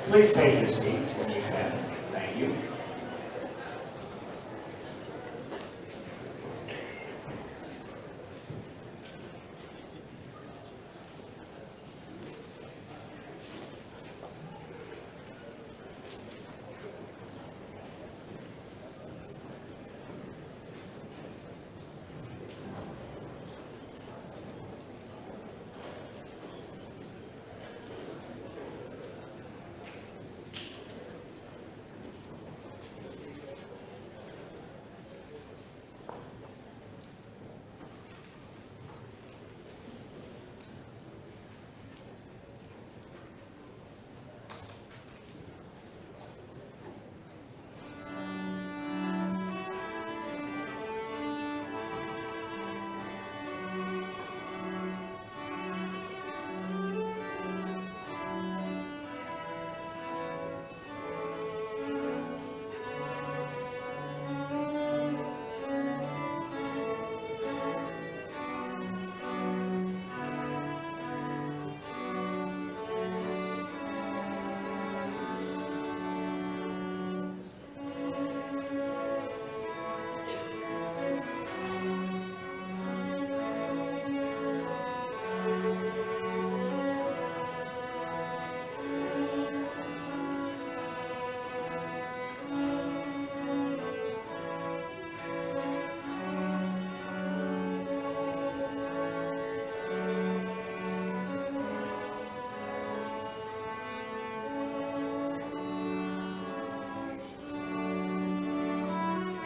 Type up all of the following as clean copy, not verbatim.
Please take your seats when you can. Thank you.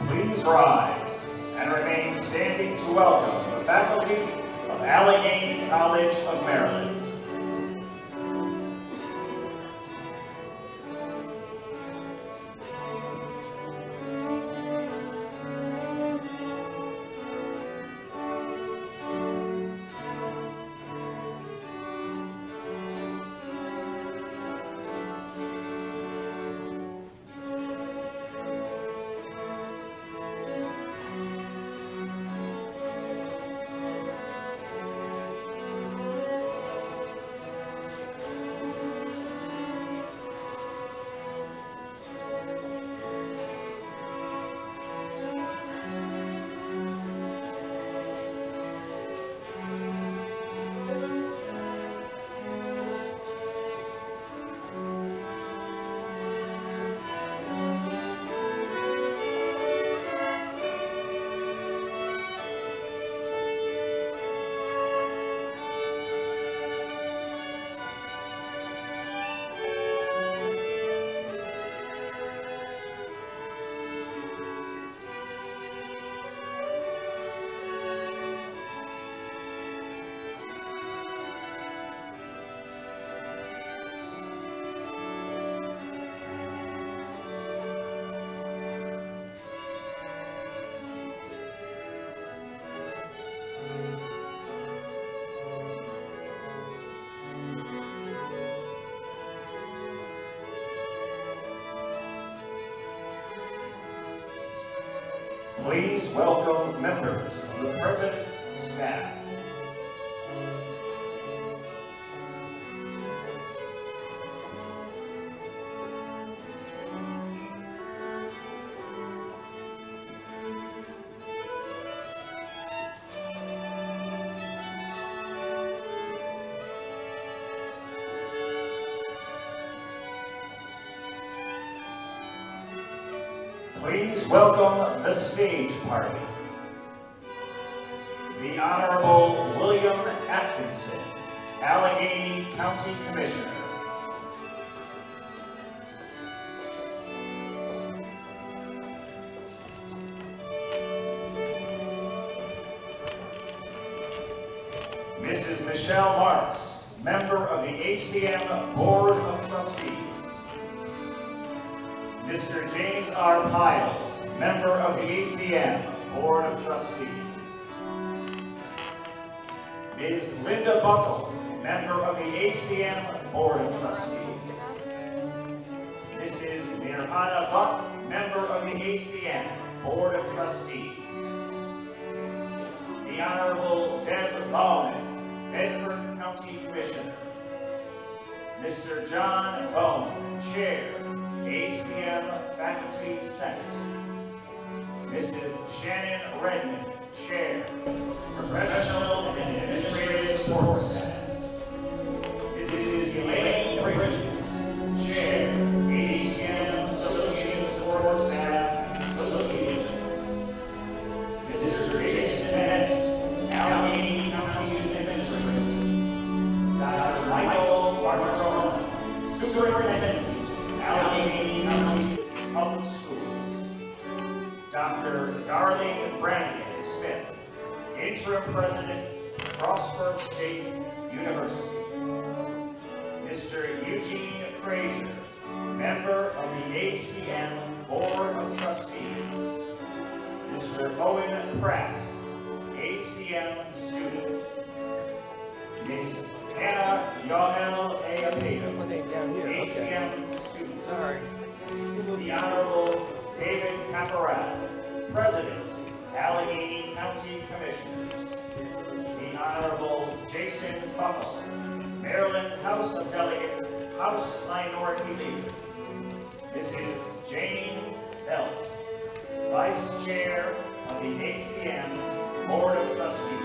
Please rise and remain standing to welcome the faculty of Allegany College of Maryland. Please welcome members of the President's staff. Please welcome the stage party. The Honorable William Atkinson, Allegany County Commissioner. Mrs. Michelle Marks, member of the ACM Board of Trustees. Mr. James R. Piles, member of the ACM Board of Trustees. Ms. Linda Buckle, member of the ACM Board of Trustees. Mrs. Nirhana Buck, member of the ACM Board of Trustees. The Honorable Deb Baumann, Bedford County Commissioner. Mr. John Bone, Chair, ACM Faculty Senate. Mrs. Shannon Redmond, Chair, Professional and Administrative Support Staff. Mrs. Elaine Bridges, Chair, ACM Associate Support Staff Association. Mr. Jason Bennett, Allegany County Administrator. Dr. Michael Bartone, Superintendent, Allegany County Public Schools. Dr. Darlene Brannigan Smith, Interim President, Frostburg State University. Mr. Eugene Frazier, Member of the ACM Board of Trustees. Mr. Owen Pratt, ACM student. Ms. Hannah Yohel A. ACM student. Sorry. The Honorable David Caporal, President, Allegany County Commissioners. The Honorable Jason Buckle, Maryland House of Delegates, House Minority Leader. Mrs. Jane Belt, Vice Chair of the ACM Board of Trustees.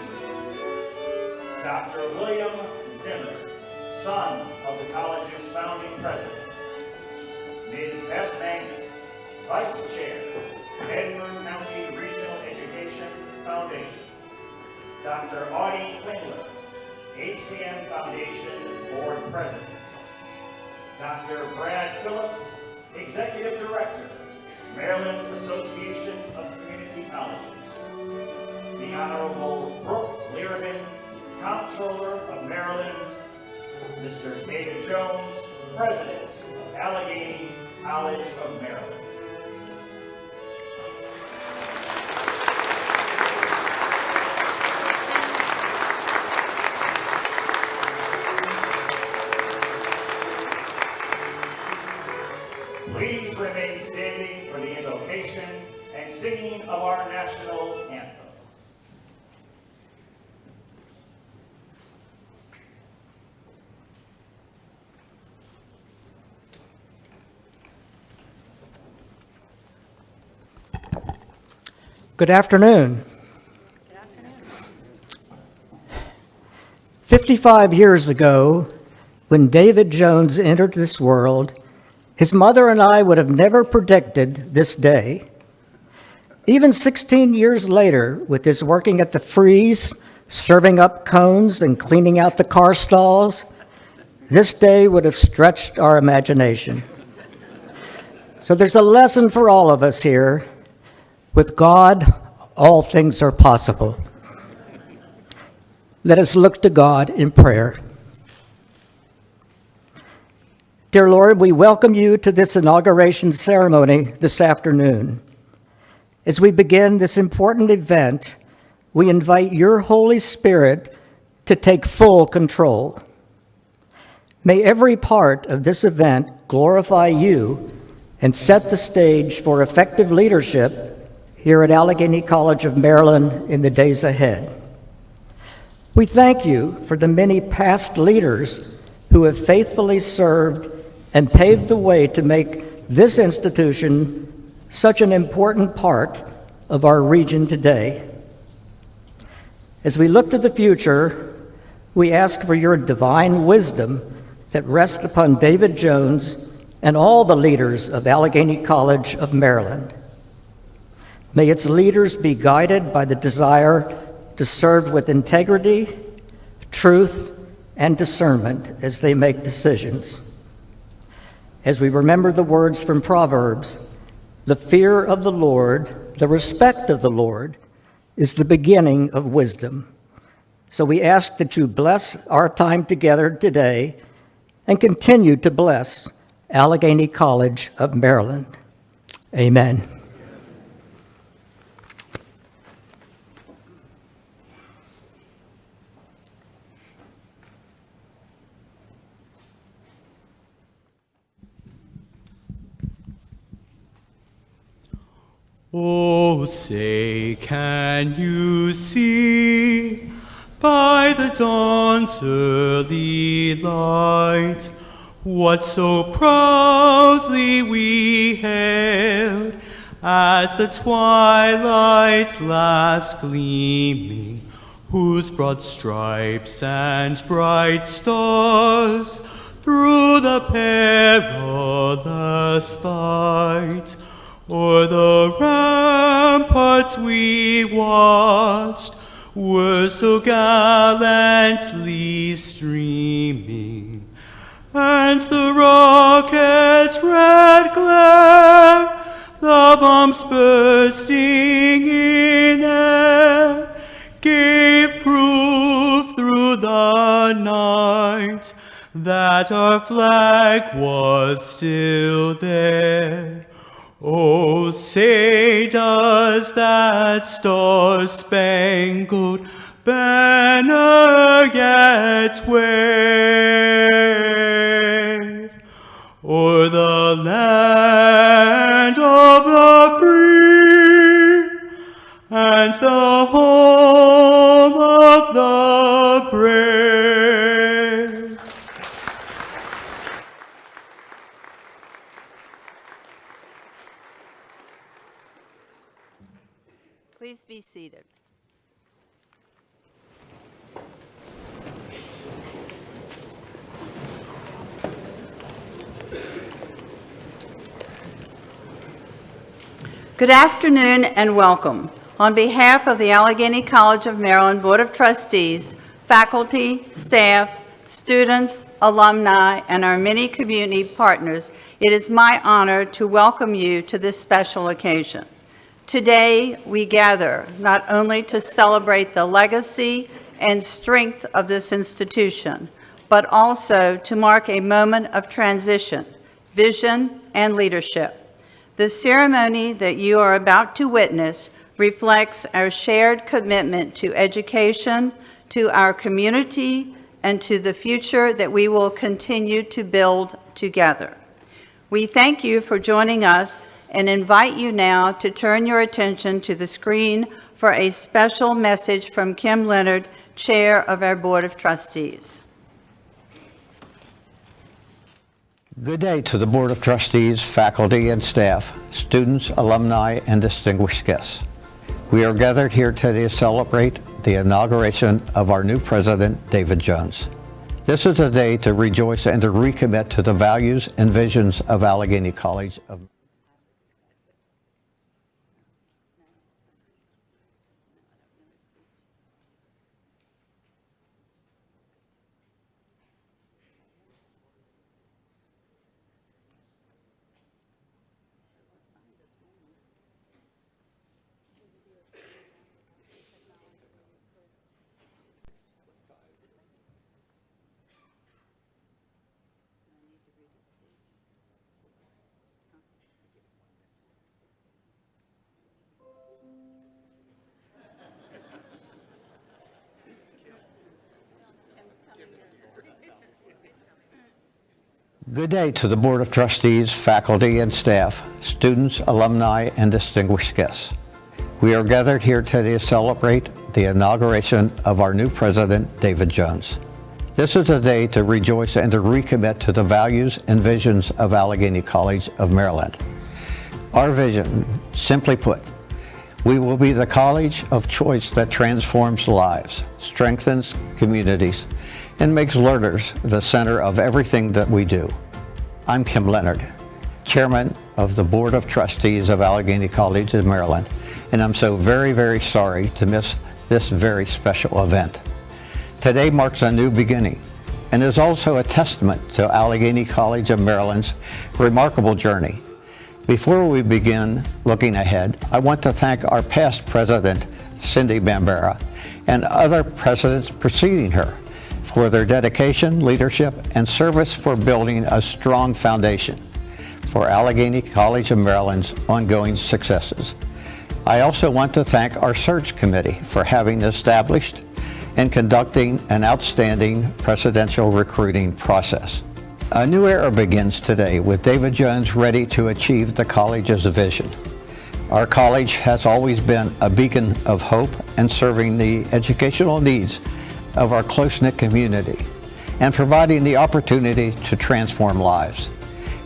Dr. William Zimmer, son of the college's founding president. Ms. Beth Mangus, Vice Chair, Bedford County Regional Education Foundation. Dr. Audie Klingler, ACM Foundation Board President. Dr. Brad Phillips, Executive Director, Maryland Association of Community Colleges. The Honorable Brooke Learman, Comptroller of Maryland. Mr. David Jones, President of Allegany College of Maryland. Please remain standing for the invocation and singing of our national anthem. Good afternoon. 55 years ago, when David Jones entered this world, his mother and I would have never predicted this day. Even 16 years later, with his working at the freeze, serving up cones and cleaning out the car stalls, this day would have stretched our imagination. So there's a lesson for all of us here. With God, all things are possible. Let us look to God in prayer. Dear Lord, we welcome you to this inauguration ceremony this afternoon. As we begin this important event, we invite your Holy Spirit to take full control. May every part of this event glorify you and set the stage for effective leadership here at Allegany College of Maryland in the days ahead. We thank you for the many past leaders who have faithfully served and paved the way to make this institution such an important part of our region today. As we look to the future, we ask for your divine wisdom that rests upon David Jones and all the leaders of Allegany College of Maryland. May its leaders be guided by the desire to serve with integrity, truth, and discernment as they make decisions. As we remember the words from Proverbs, the fear of the Lord, the respect of the Lord, is the beginning of wisdom. So we ask that you bless our time together today and continue to bless Allegany College of Maryland. Amen. Oh, say, can you see by the dawn's early light what so proudly we hailed at the twilight's last gleaming, whose broad stripes and bright stars through the perilous fight o'er the ramparts we watched were so gallantly streaming, and the rocket's red glare, the bombs bursting in air, gave proof through the night that our flag was still there. Oh, say does that star-spangled banner yet wave o'er the land of the free and the home of the brave. Please be seated. Good afternoon and welcome. On behalf of the Allegany College of Maryland Board of Trustees, faculty, staff, students, alumni, and our many community partners, it is my honor to welcome you to this special occasion. Today, we gather not only to celebrate the legacy and strength of this institution, but also to mark a moment of transition, vision, and leadership. The ceremony that you are about to witness reflects our shared commitment to education, to our community, and to the future that we will continue to build together. We thank you for joining us and invite you now to turn your attention to the screen for a special message from Kim Leonard, Chair of our Board of Trustees. Good day to the Board of Trustees, faculty and staff, students, alumni, and distinguished guests. We are gathered here today to celebrate the inauguration of our new president, David Jones. This is a day to rejoice and to recommit to the values and visions of Allegany College of Good day to the Board of Trustees, faculty and staff, students, alumni, and distinguished guests. We are gathered here today to celebrate the inauguration of our new president, David Jones. This is a day to rejoice and to recommit to the values and visions of Allegany College of Maryland. Our vision, simply put, we will be the college of choice that transforms lives, strengthens communities, and makes learners the center of everything that we do. I'm Kim Leonard, Chairman of the Board of Trustees of Allegany College of Maryland, and I'm so very, very sorry to miss this very special event. Today marks a new beginning and is also a testament to Allegany College of Maryland's remarkable journey. Before we begin looking ahead, I want to thank our past president, Cindy Bambera, and other presidents preceding her for their dedication, leadership, and service for building a strong foundation for Allegany College of Maryland's ongoing successes. I also want to thank our search committee for having established and conducting an outstanding presidential recruiting process. A new era begins today with David Jones ready to achieve the college's vision. Our college has always been a beacon of hope and serving the educational needs of our close-knit community. and providing the opportunity to transform lives.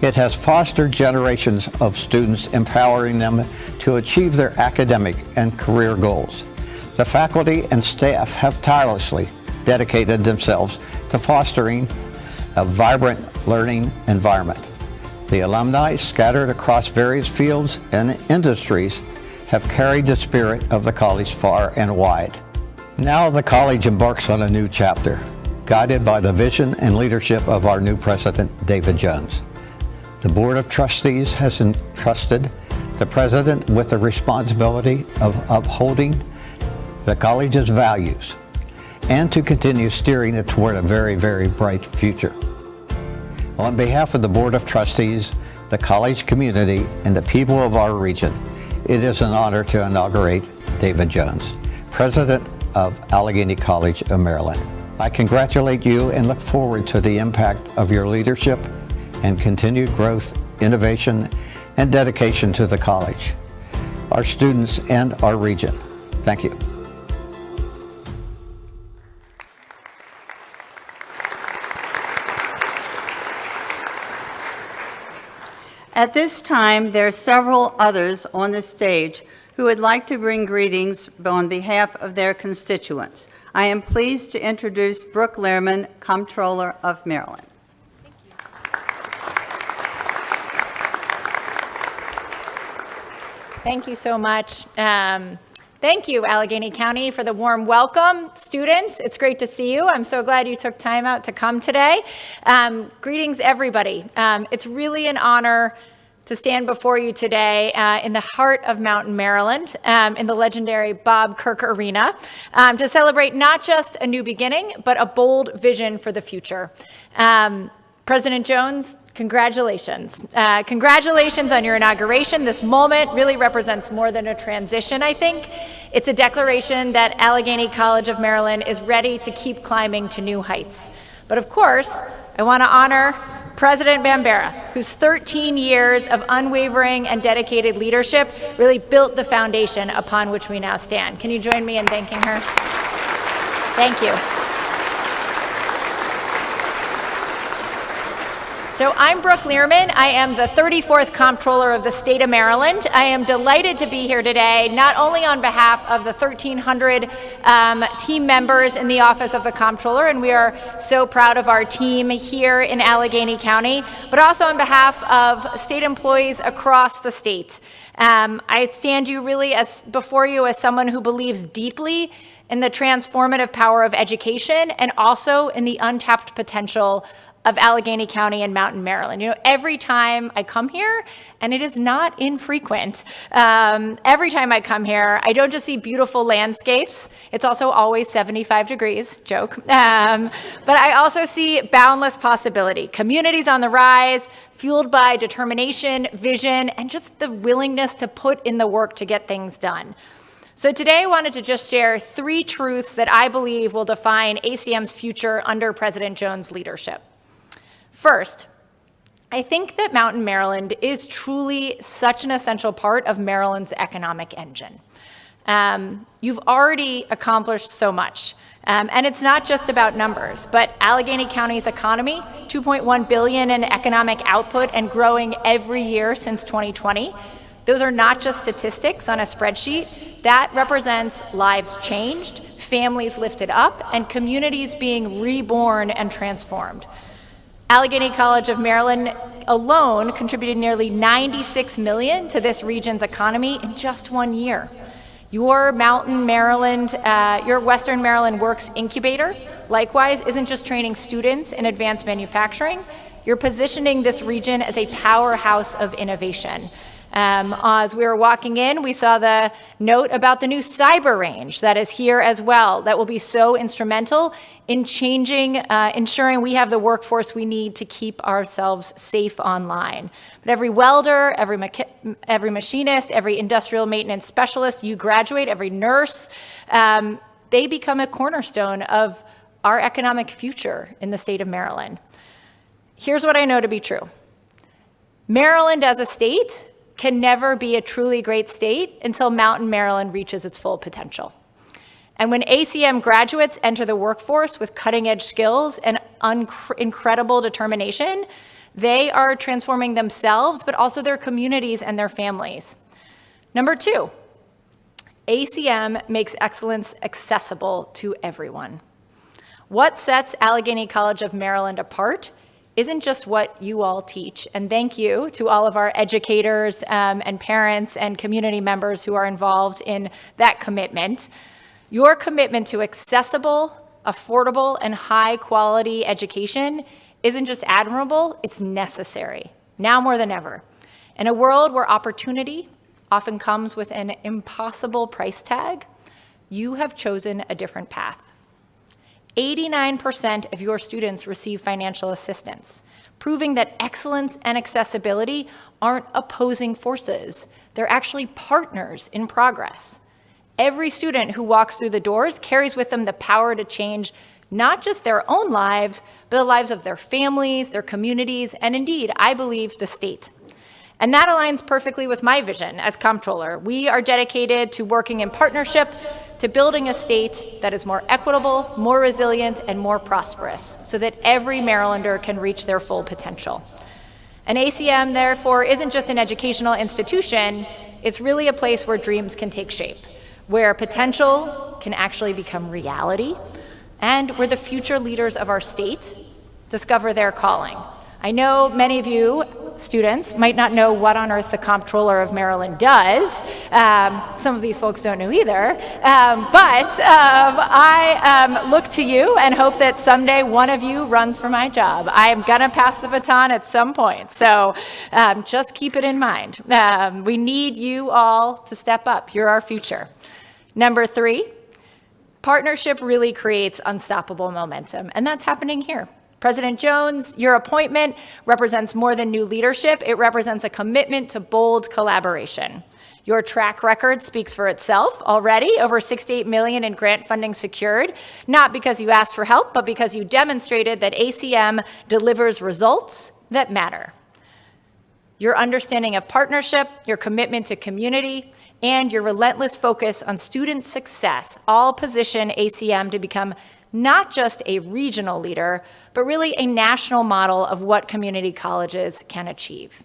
It has fostered generations of students, empowering them to achieve their academic and career goals. The faculty and staff have tirelessly dedicated themselves to fostering a vibrant learning environment. The alumni, scattered across various fields and industries, have carried the spirit of the college far and wide. Now the college embarks on a new chapter, guided by the vision and leadership of our new president, David Jones. The Board of Trustees has entrusted the president with the responsibility of upholding the college's values and to continue steering it toward a very, very bright future. On behalf of the Board of Trustees, the college community, and the people of our region, it is an honor to inaugurate David Jones, President of Allegany College of Maryland. I congratulate you and look forward to the impact of your leadership and continued growth, innovation, and dedication to the college, our students, and our region. Thank you. At this time, there are several others on the stage who would like to bring greetings on behalf of their constituents. I am pleased to introduce Brooke Lehrman, Comptroller of Maryland. Thank you so much. Thank you, Allegheny County, for the warm welcome. Students, it's great to see you. I'm so glad you took time out to come today. Greetings, everybody. It's really an honor to stand before you today in the heart of Mountain, Maryland, in the legendary Bob Kirk Arena, to celebrate not just a new beginning, but a bold vision for the future. President Jones, congratulations. Congratulations on your inauguration. This moment really represents more than a transition, I think. It's a declaration that Allegany College of Maryland is ready to keep climbing to new heights. But of course, I want to honor President Bambera, whose 13 years of unwavering and dedicated leadership really built the foundation upon which we now stand. Can you join me in thanking her? Thank you. So I'm Brooke Lehrman. I am the 34th Comptroller of the state of Maryland. I am delighted to be here today, not only on behalf of the 1,300 team members in the Office of the Comptroller, and we are so proud of our team here in Allegany County, but also on behalf of state employees across the state. I stand before you as someone who believes deeply in the transformative power of education and also in the untapped potential of Allegany County and Mountain, Maryland. You know, every time I come here, and it is not infrequent, every time I come here, I don't just see beautiful landscapes. It's also always 75 degrees, joke. But I also see boundless possibility, communities on the rise, fueled by determination, vision, and just the willingness to put in the work to get things done. So today I wanted to just share 3 truths that I believe will define ACM's future under President Jones' leadership. First, I think that Mountain, Maryland is truly such an essential part of Maryland's economic engine. You've already accomplished so much, and it's not just about numbers, but Allegany County's economy, $2.1 billion in economic output and growing every year since 2020. Those are not just statistics on a spreadsheet. That represents lives changed, families lifted up, and communities being reborn and transformed. Allegany College of Maryland alone contributed nearly $96 million to this region's economy in just 1 year. Your Mountain Maryland, your Western Maryland Works Incubator, likewise, isn't just training students in advanced manufacturing. You're positioning this region as a powerhouse of innovation. As we were walking in, we saw the note about the new cyber range that is here as well, that will be so instrumental in ensuring we have the workforce we need to keep ourselves safe online. But every welder, every machinist, every industrial maintenance specialist you graduate, every nurse, they become a cornerstone of our economic future in the state of Maryland. Here's what I know to be true. Maryland as a state can never be a truly great state until Mountain, Maryland reaches its full potential. And when ACM graduates enter the workforce with cutting-edge skills and incredible determination, they are transforming themselves, but also their communities and their families. Number 2, ACM makes excellence accessible to everyone. What sets Allegany College of Maryland apart isn't just what you all teach, and thank you to all of our educators and parents and community members who are involved in that commitment. Your commitment to accessible, affordable, and high-quality education isn't just admirable, it's necessary, now more than ever. In a world where opportunity often comes with an impossible price tag, you have chosen a different path. 89% of your students receive financial assistance, proving that excellence and accessibility aren't opposing forces. They're actually partners in progress. Every student who walks through the doors carries with them the power to change not just their own lives, but the lives of their families, their communities, and indeed, I believe, the state. And that aligns perfectly with my vision as comptroller. We are dedicated to working in partnership to building a state that is more equitable, more resilient, and more prosperous, so that every Marylander can reach their full potential. And ACM, therefore, isn't just an educational institution, it's really a place where dreams can take shape, where potential can actually become reality, and where the future leaders of our state discover their calling. I know many of you students might not know what on earth the Comptroller of Maryland does. Some of these folks don't know either. I look to you and hope that someday one of you runs for my job. I am going to pass the baton at some point, so just keep it in mind. We need you all to step up. You're our future. Number 3, partnership really creates unstoppable momentum, and that's happening here. President Jones, your appointment represents more than new leadership. It represents a commitment to bold collaboration. Your track record speaks for itself already, over $68 million in grant funding secured, not because you asked for help, but because you demonstrated that ACM delivers results that matter. Your understanding of partnership, your commitment to community, and your relentless focus on student success all position ACM to become not just a regional leader, but really a national model of what community colleges can achieve.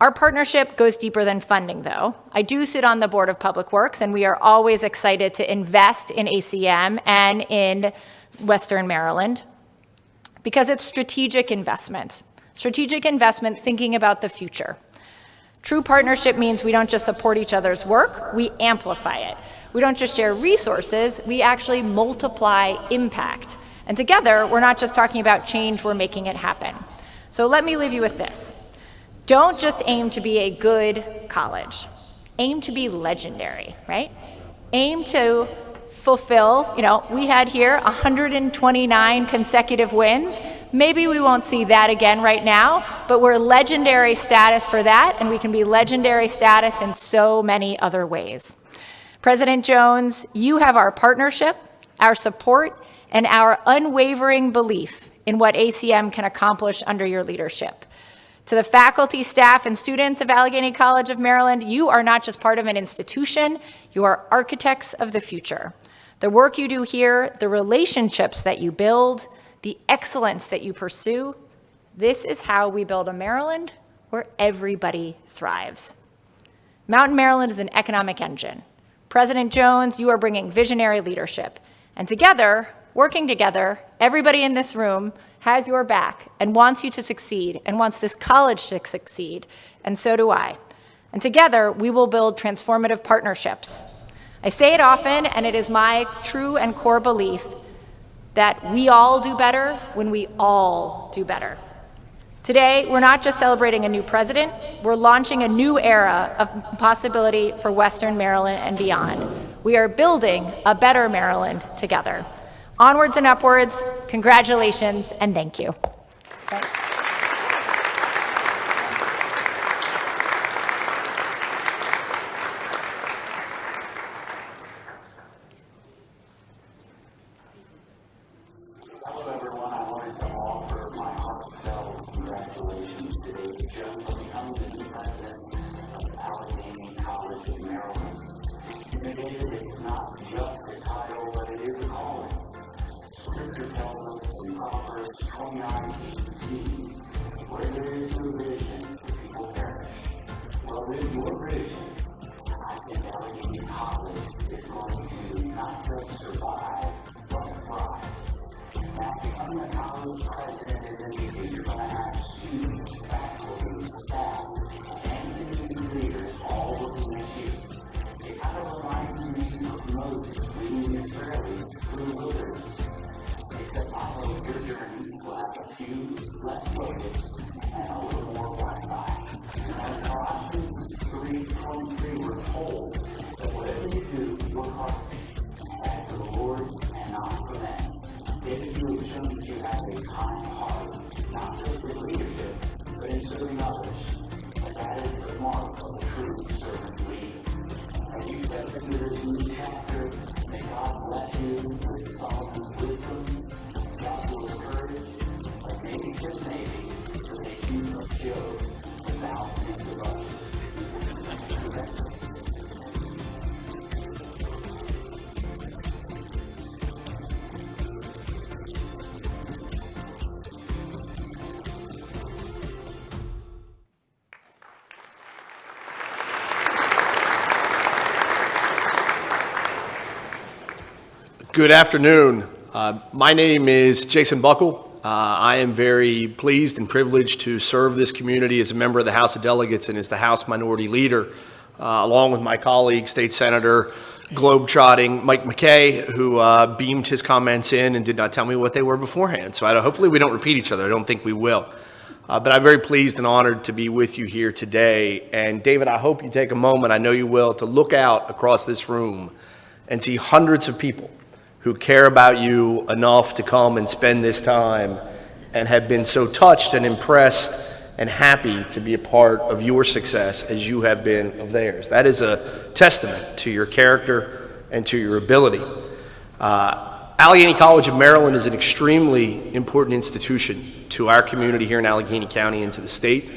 Our partnership goes deeper than funding, though. I do sit on the Board of Public Works, and we are always excited to invest in ACM and in Western Maryland because it's strategic investment thinking about the future. True partnership means we don't just support each other's work, we amplify it. We don't just share resources, we actually multiply impact. And together, we're not just talking about change, we're making it happen. So let me leave you with this. Don't just aim to be a good college. Aim to be legendary, right? Aim to fulfill, we had here 129 consecutive wins. Maybe we won't see that again right now, but we're legendary status for that, and we can be legendary status in so many other ways. President Jones, you have our partnership, our support, and our unwavering belief in what ACM can accomplish under your leadership. To the faculty, staff, and students of Allegany College of Maryland, you are not just part of an institution, you are architects of the future. The work you do here, the relationships that you build, the excellence that you pursue, this is how we build a Maryland where everybody thrives. Mountain Maryland is an economic engine. President Jones, you are bringing visionary leadership. And together, working together, everybody in this room has your back and wants you to succeed and wants this college to succeed, and so do I. And together, we will build transformative partnerships. I say it often, and it is my true and core belief that we all do better when we all do better. Today, we're not just celebrating a new president, we're launching a new era of possibility for Western Maryland and beyond. We are building a better Maryland together. Onwards and upwards, congratulations, and thank you. Thanks. Hello, everyone. I wanted to offer my heartfelt congratulations today to Joe for becoming the new president of Allegany College of Maryland. It's not just a title, but it is a calling. Scripture tells us in Proverbs 29:18, where there is no vision, the people perish. Well, with your vision, I think Allegany College is going to not just survive, but thrive. Now, becoming a college president isn't easy. You're going to have students, faculty, staff, and community leaders all looking at you. It kind of reminds me of Moses leading Israelis through the wilderness. Except I hope your journey will have a few less luggage and a little more Wi-Fi. And in Colossians 3:23, we're told that whatever you do, work hard as the Lord and not for men. David, you have shown that you have a kind heart, not just in leadership, but in serving others. And that is the mark of a true servant leader. As you step into this new chapter, may God bless you with Solomon's wisdom, Joshua's courage, but maybe, just maybe, with a hue of Job, the balancing the rushes. Good afternoon. My name is Jason Buckle. I am very pleased and privileged to serve this community as a member of the House of Delegates and as the House Minority Leader, along with my colleague, State Senator Globetrotting Mike McKay, who beamed his comments in and did not tell me what they were beforehand. So hopefully we don't repeat each other. I don't think we will. But I'm very pleased and honored to be with you here today. And David, I hope you take a moment, I know you will, to look out across this room and see hundreds of people who care about you enough to come and spend this time and have been so touched and impressed and happy to be a part of your success as you have been of theirs. That is a testament to your character and to your ability. Allegany College of Maryland is an extremely important institution to our community here in Allegany County and to the state.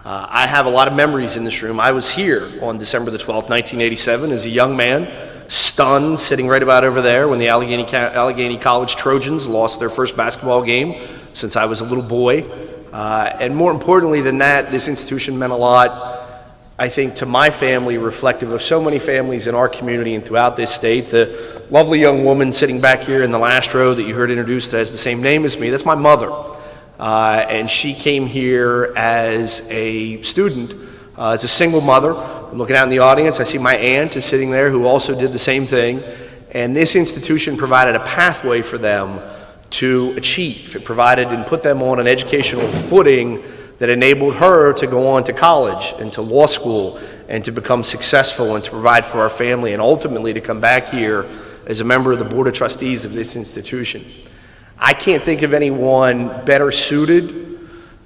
I have a lot of memories in this room. I was here on December the 12th, 1987 as a young man, stunned, sitting right about over there when the Allegany College Trojans lost their first basketball game since I was a little boy. And more importantly than that, this institution meant a lot, I think, to my family, reflective of so many families in our community and throughout this state. The lovely young woman sitting back here in the last row that you heard introduced that has the same name as me, that's my mother. And she came here as a student, as a single mother. I'm looking out in the audience, I see my aunt is sitting there who also did the same thing. And this institution provided a pathway for them to achieve. It provided and put them on an educational footing that enabled her to go on to college and to law school and to become successful and to provide for our family and ultimately to come back here as a member of the Board of Trustees of this institution. I can't think of anyone better suited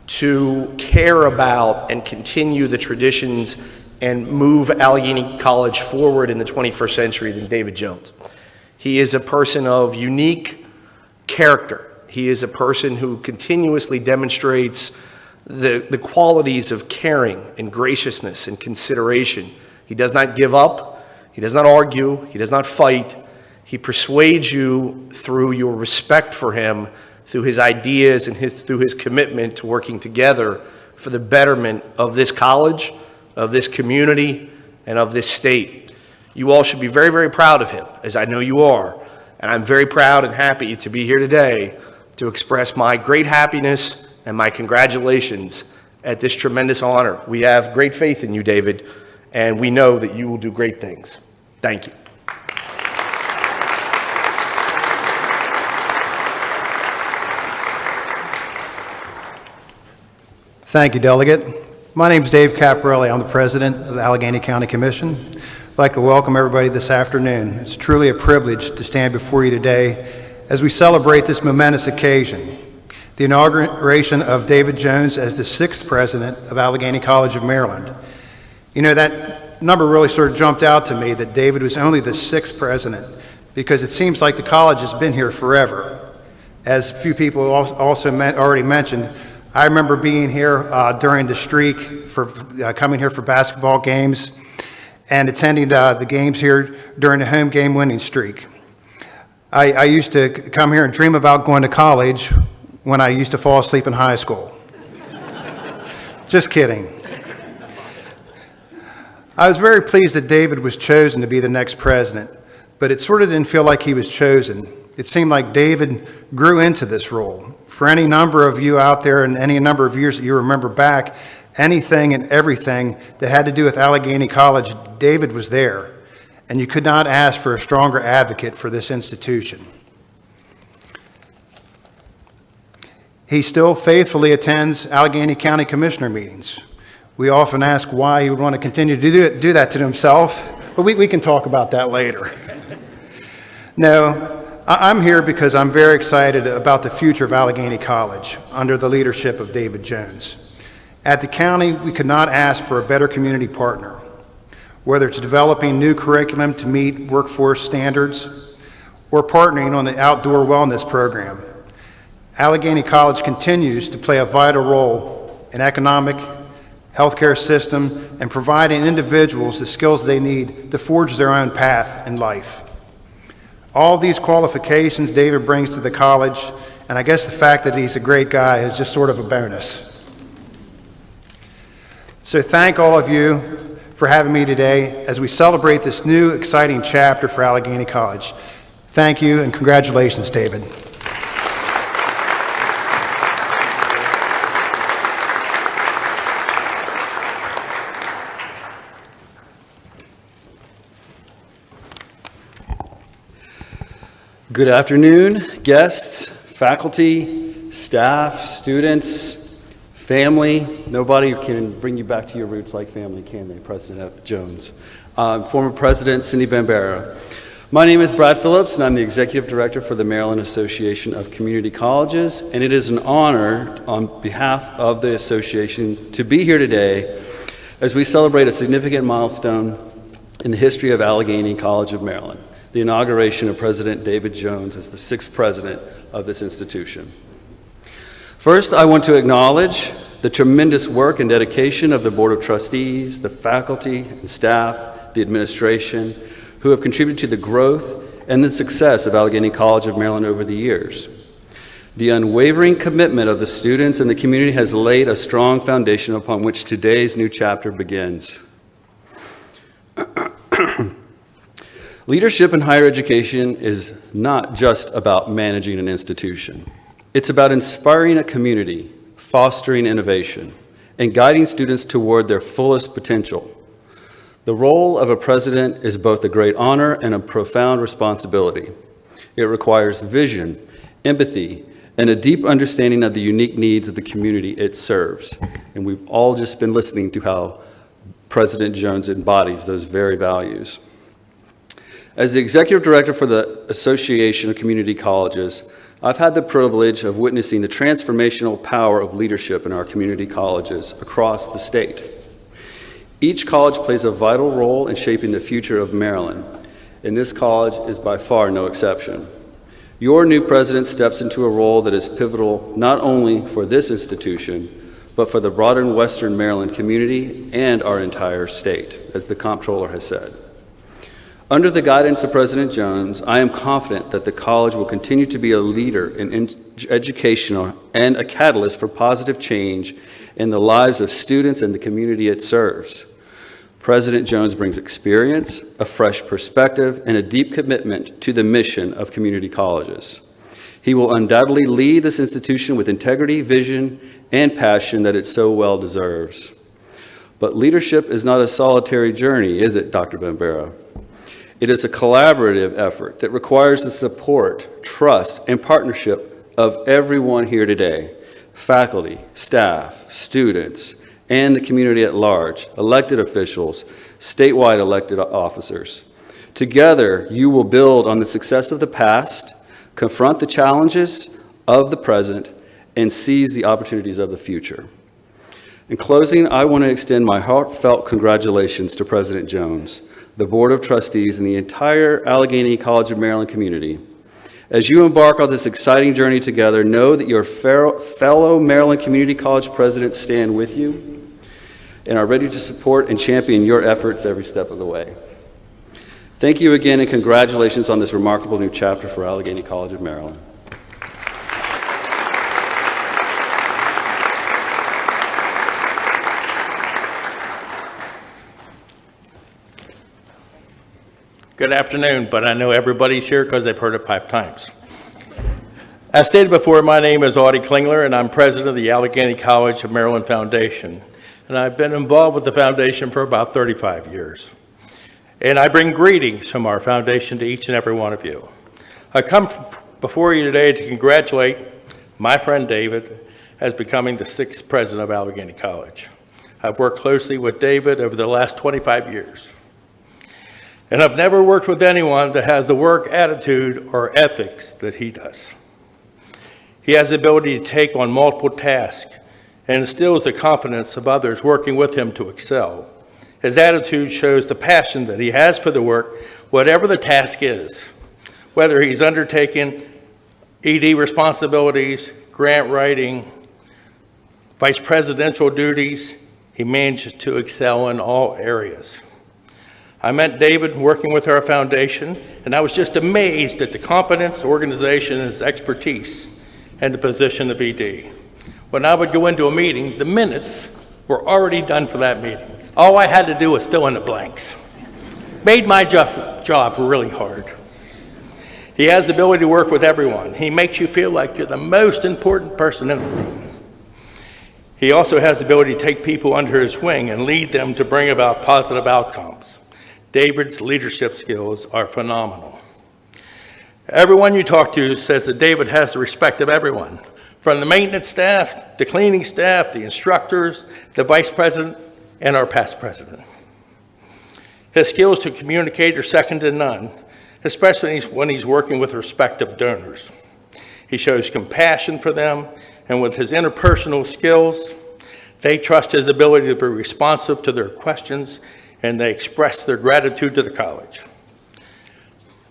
to care about and continue the traditions and move Allegany College forward in the 21st century than David Jones. He is a person of unique character. He is a person who continuously demonstrates the qualities of caring and graciousness and consideration. He does not give up. He does not argue. He does not fight. He persuades you through your respect for him, through his ideas and through his commitment to working together for the betterment of this college, of this community, and of this state. You all should be very, very proud of him, as I know you are. And I'm very proud and happy to be here today to express my great happiness and my congratulations at this tremendous honor. We have great faith in you, David, and we know that you will do great things. Thank you. Thank you, Delegate. My name is Dave Caparelli. I'm the President of the Allegany County Commission. I'd like to welcome everybody this afternoon. It's truly a privilege to stand before you today as we celebrate this momentous occasion, the inauguration of David Jones as the 6th President of Allegany College of Maryland. You know, that number really sort of jumped out to me, that David was only the 6th President, because it seems like the college has been here forever. As a few people also already mentioned, I remember being here during the streak, for coming here for basketball games and attending the games here during the home game winning streak. I used to come here and dream about going to college when I used to fall asleep in high school. Just kidding. I was very pleased that David was chosen to be the next president, but it sort of didn't feel like he was chosen. It seemed like David grew into this role. For any number of you out there and any number of years that you remember back, anything and everything that had to do with Allegany College, David was there, and you could not ask for a stronger advocate for this institution. He still faithfully attends Allegany County Commissioner meetings. We often ask why he would want to continue to do that to himself, but we can talk about that later. No, I'm here because I'm very excited about the future of Allegany College under the leadership of David Jones. At the county, we could not ask for a better community partner, whether it's developing new curriculum to meet workforce standards or partnering on the outdoor wellness program. Allegany College continues to play a vital role in economic, healthcare system, and providing individuals the skills they need to forge their own path in life. All these qualifications David brings to the college, and I guess the fact that he's a great guy is just sort of a bonus. So thank all of you for having me today as we celebrate this new exciting chapter for Allegany College. Thank you and congratulations, David. Good afternoon, guests, faculty, staff, students, family. Nobody can bring you back to your roots like family, can they, President Jones? Former President Cindy Bambera. My name is Brad Phillips, and I'm the Executive Director for the Maryland Association of Community Colleges, and it is an honor on behalf of the association to be here today as we celebrate a significant milestone in the history of Allegany College of Maryland, the inauguration of President David Jones as the 6th president of this institution. First, I want to acknowledge the tremendous work and dedication of the Board of Trustees, the faculty and staff, the administration, who have contributed to the growth and the success of Allegany College of Maryland over the years. The unwavering commitment of the students and the community has laid a strong foundation upon which today's new chapter begins. Leadership in higher education is not just about managing an institution. It's about inspiring a community, fostering innovation, and guiding students toward their fullest potential. The role of a president is both a great honor and a profound responsibility. It requires vision, empathy, and a deep understanding of the unique needs of the community it serves. And we've all just been listening to how President Jones embodies those very values. As the Executive Director for the Association of Community Colleges, I've had the privilege of witnessing the transformational power of leadership in our community colleges across the state. Each college plays a vital role in shaping the future of Maryland, and this college is by far no exception. Your new president steps into a role that is pivotal not only for this institution, but for the broader Western Maryland community and our entire state, as the Comptroller has said. Under the guidance of President Jones, I am confident that the college will continue to be a leader in education and a catalyst for positive change in the lives of students and the community it serves. President Jones brings experience, a fresh perspective, and a deep commitment to the mission of community colleges. He will undoubtedly lead this institution with integrity, vision, and passion that it so well deserves. But leadership is not a solitary journey, is it, Dr. Bambera? It is a collaborative effort that requires the support, trust, and partnership of everyone here today: faculty, staff, students, and the community at large, elected officials, statewide elected officers. Together, you will build on the success of the past, confront the challenges of the present, and seize the opportunities of the future. In closing, I want to extend my heartfelt congratulations to President Jones, the Board of Trustees, and the entire Allegany College of Maryland community. As you embark on this exciting journey together, know that your fellow Maryland Community College presidents stand with you and are ready to support and champion your efforts every step of the way. Thank you again, and congratulations on this remarkable new chapter for Alleghany College of Maryland. Good afternoon, but I know everybody's here because they've heard it 5 times. As stated before, my name is Audie Klingler, and I'm president of the Allegany College of Maryland Foundation. And I've been involved with the foundation for about 35 years. And I bring greetings from our foundation to each and every one of you. I come before you today to congratulate my friend David as becoming the 6th president of Allegany College. I've worked closely with David over the last 25 years. And I've never worked with anyone that has the work attitude or ethics that he does. He has the ability to take on multiple tasks and instills the confidence of others working with him to excel. His attitude shows the passion that he has for the work, whatever the task is. Whether he's undertaking ED responsibilities, grant writing, vice presidential duties, he manages to excel in all areas. I met David working with our foundation, and I was just amazed at the competence, organization, and his expertise and the position of ED. When I would go into a meeting, the minutes were already done for that meeting. All I had to do was fill in the blanks. Made my job really hard. He has the ability to work with everyone. He makes you feel like you're the most important person in the room. He also has the ability to take people under his wing and lead them to bring about positive outcomes. David's leadership skills are phenomenal. Everyone you talk to says that David has the respect of everyone, from the maintenance staff, the cleaning staff, the instructors, the vice president, and our past president. His skills to communicate are second to none, especially when he's working with respective donors. He shows compassion for them, and with his interpersonal skills, they trust his ability to be responsive to their questions, and they express their gratitude to the college.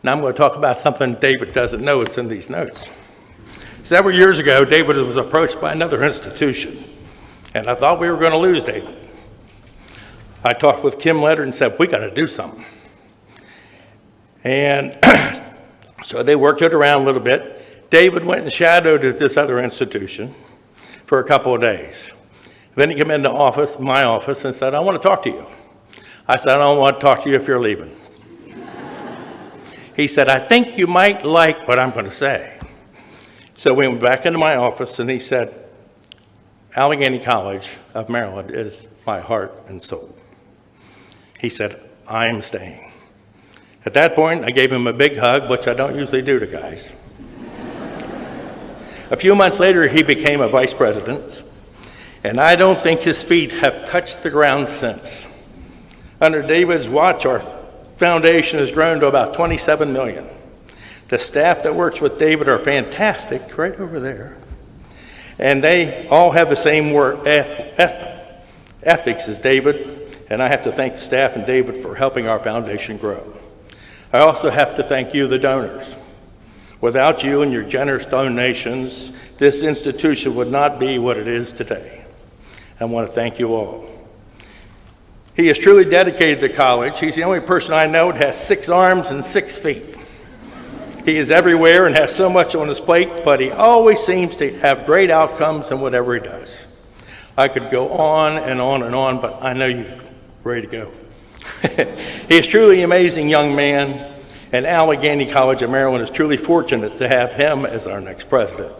Now I'm going to talk about something David doesn't know. It's in these notes. Several years ago, David was approached by another institution, and I thought we were going to lose David. I talked with Kim Leonard and said, we got to do something. And so they worked it around a little bit. David went and shadowed at this other institution for a couple of days. Then he came into my office, and said, I want to talk to you. I said, I don't want to talk to you if you're leaving. He said, I think you might like what I'm going to say. So we went back into my office, and he said, Allegany College of Maryland is my heart and soul. He said, I am staying. At that point, I gave him a big hug, which I don't usually do to guys. A few months later, he became a vice president, and I don't think his feet have touched the ground since. Under David's watch, our foundation has grown to about 27 million. The staff that works with David are fantastic, right over there. And they all have the same work ethics as David, and I have to thank the staff and David for helping our foundation grow. I also have to thank you, the donors. Without you and your generous donations, this institution would not be what it is today. I want to thank you all. He is truly dedicated to college. He's the only person I know that has 6 arms and 6 feet. He is everywhere and has so much on his plate, but he always seems to have great outcomes in whatever he does. I could go on and on and on, but I know you're ready to go. He is truly an amazing young man, and Allegany College of Maryland is truly fortunate to have him as our next president.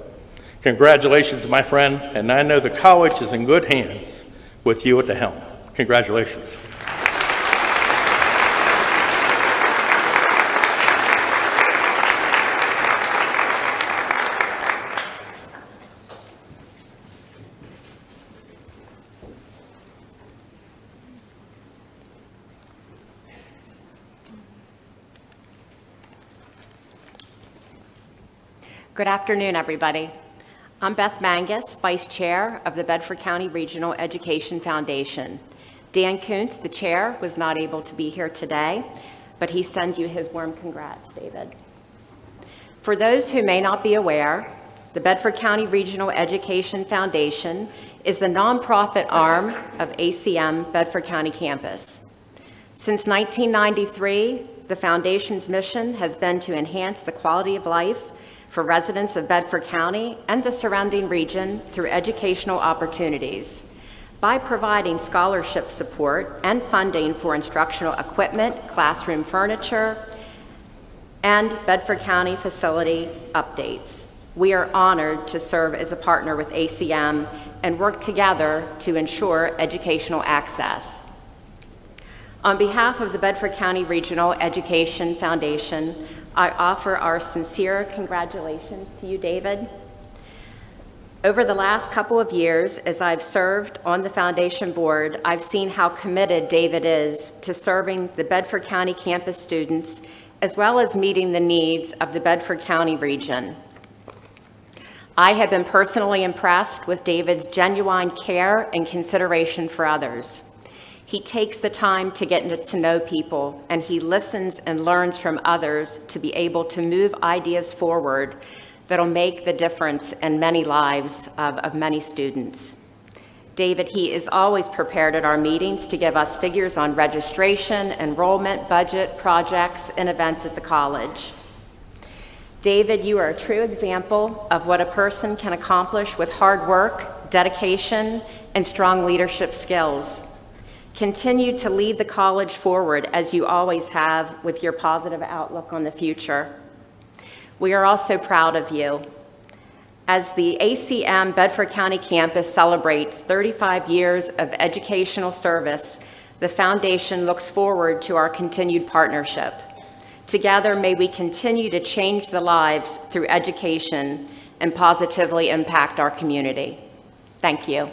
Congratulations, my friend, and I know the college is in good hands with you at the helm. Congratulations. Good afternoon, everybody. I'm Beth Mangus, Vice Chair of the Bedford County Regional Education Foundation. Dan Kuntz, the chair, was not able to be here today, but he sends you his warm congrats, David. For those who may not be aware, the Bedford County Regional Education Foundation is the nonprofit arm of ACM Bedford County Campus. Since 1993, the foundation's mission has been to enhance the quality of life for residents of Bedford County and the surrounding region through educational opportunities by providing scholarship support and funding for instructional equipment, classroom furniture, and Bedford County facility updates. We are honored to serve as a partner with ACM and work together to ensure educational access. On behalf of the Bedford County Regional Education Foundation, I offer our sincere congratulations to you, David. Over the last couple of years, as I've served on the foundation board, I've seen how committed David is to serving the Bedford County campus students, as well as meeting the needs of the Bedford County region. I have been personally impressed with David's genuine care and consideration for others. He takes the time to get to know people, and he listens and learns from others to be able to move ideas forward that'll make the difference in many lives of many students. David, he is always prepared at our meetings to give us figures on registration, enrollment, budget, projects, and events at the college. David, you are a true example of what a person can accomplish with hard work, dedication, and strong leadership skills. Continue to lead the college forward as you always have with your positive outlook on the future. We are also proud of you. As the ACM Bedford County campus celebrates 35 years of educational service, the foundation looks forward to our continued partnership. Together, may we continue to change the lives through education and positively impact our community. Thank you.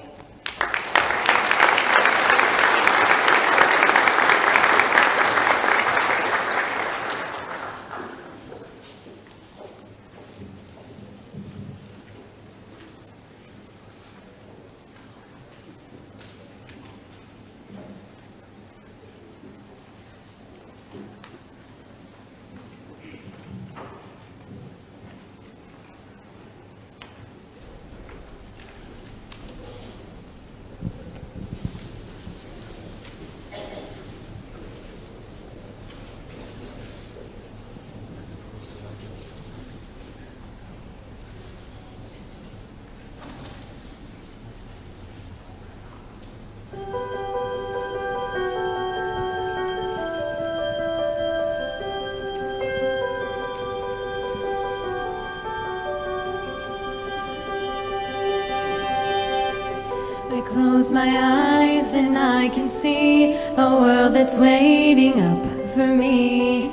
Close my eyes and I can see a world that's waiting up for me,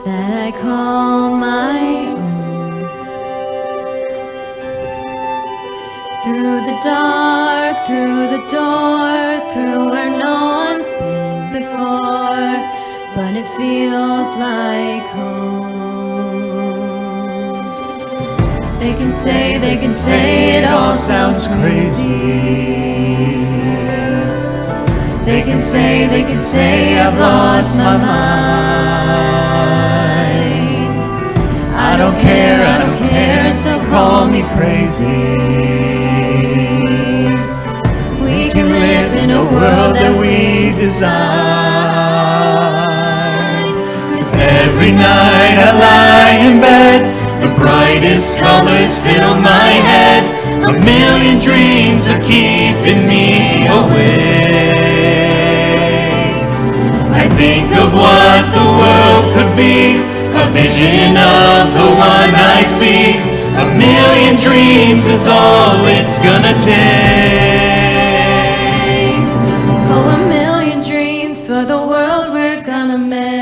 that I call my own. Through the dark, through the door, through where no one's been before, but it feels like home. They can say it all sounds crazy. They can say I've lost my mind. I don't care, so call me crazy. We can live in a world that we design. 'Cause every night I lie in bed, the brightest colors fill my head. A million dreams are keeping me awake. I think of what the world could be, a vision of the one I see. A million dreams is all it's gonna take. Oh, a million dreams for the world we're gonna make.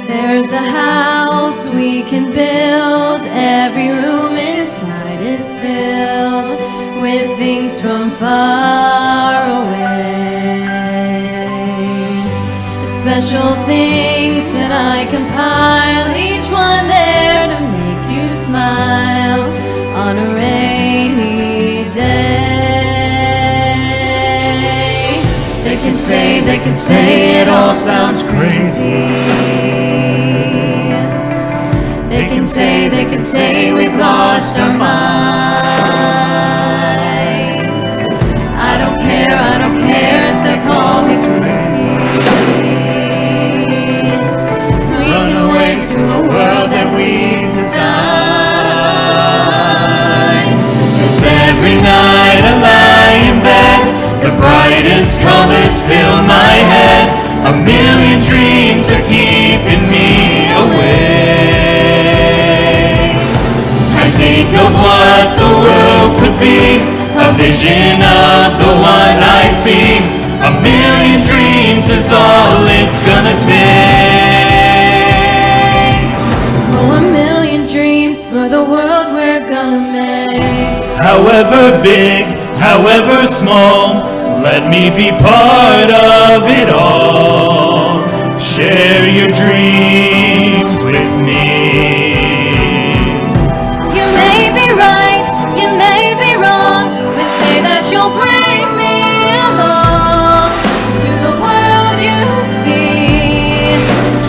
There's a house we can build, every room inside is filled with things from far away. Special things that I compile, each one there to make you smile on a rainy day. They can say it all sounds crazy. They can say we've lost our minds. I don't care, so call me crazy. We can wake to a world that we design. 'Cause every night I lie in bed, the brightest colors fill my head. A million dreams are keeping me awake. I think of what the world could be, a vision of the one I see. A million dreams is all it's gonna take. Oh, a million dreams for the world we're gonna make. However big, however small, let me be part of it all. Share your dreams with me. You may be right, you may be wrong, but say that you'll bring me along to the world you see.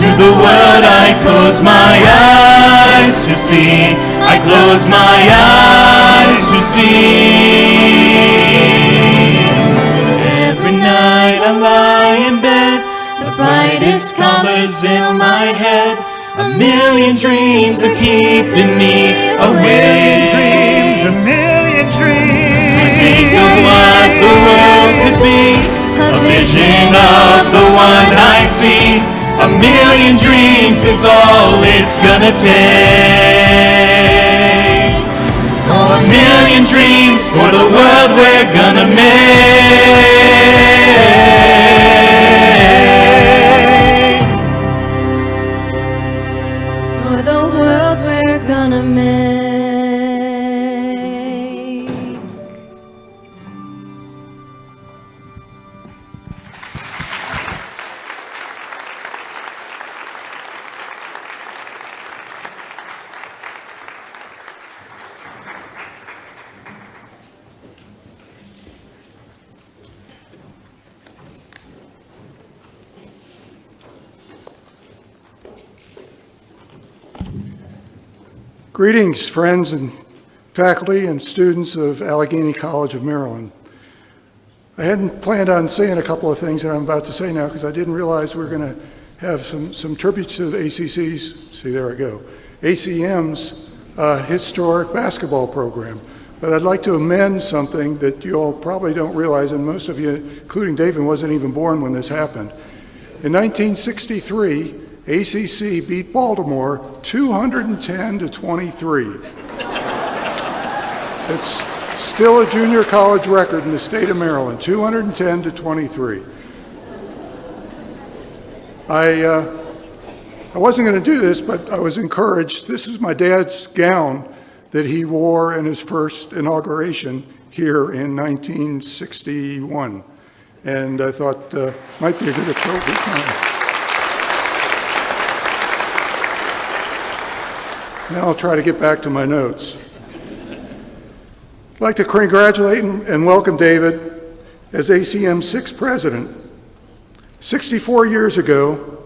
To the world I close my eyes to see. I close my eyes to see. Every night I lie in bed, the brightest colors fill my head. A million dreams are keeping me awake. A million dreams. I think of what the world could be, a vision of the one I see. A million dreams is all it's gonna take. Oh, a million dreams for the world we're gonna make. For the world we're gonna make. Greetings, friends and faculty and students of Alleghany College of Maryland. I hadn't planned on saying a couple of things that I'm about to say now because I didn't realize we were going to have some tributes to the ACC's, see there I go, ACM's historic basketball program. But I'd like to amend something that you all probably don't realize, and most of you, including David, wasn't even born when this happened. In 1963, ACC beat Baltimore 210-23. It's still a junior college record in the state of Maryland, 210-23. I wasn't going to do this, but I was encouraged. This is my dad's gown that he wore in his first inauguration here in 1961. And I thought might be a good appropriate time. Now I'll try to get back to my notes. I'd like to congratulate and welcome David as ACM's sixth president. 64 years ago,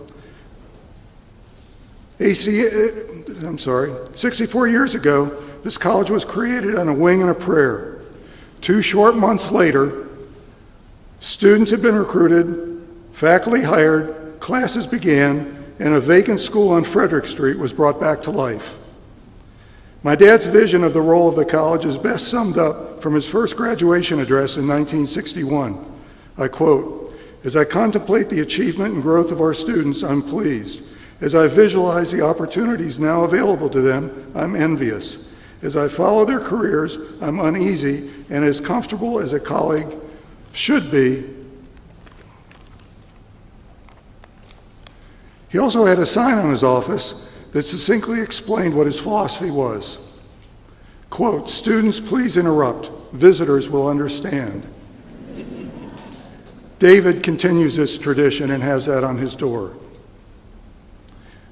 64 years ago, this college was created on a wing and a prayer. 2 short months later, students had been recruited, faculty hired, classes began, and a vacant school on Frederick Street was brought back to life. My dad's vision of the role of the college is best summed up from his first graduation address in 1961. I quote, "As I contemplate the achievement and growth of our students, I'm pleased. As I visualize the opportunities now available to them, I'm envious. As I follow their careers, I'm uneasy and as comfortable as a colleague should be." He also had a sign on his office that succinctly explained what his philosophy was. Quote, "Students, please interrupt. Visitors will understand." David continues this tradition and has that on his door.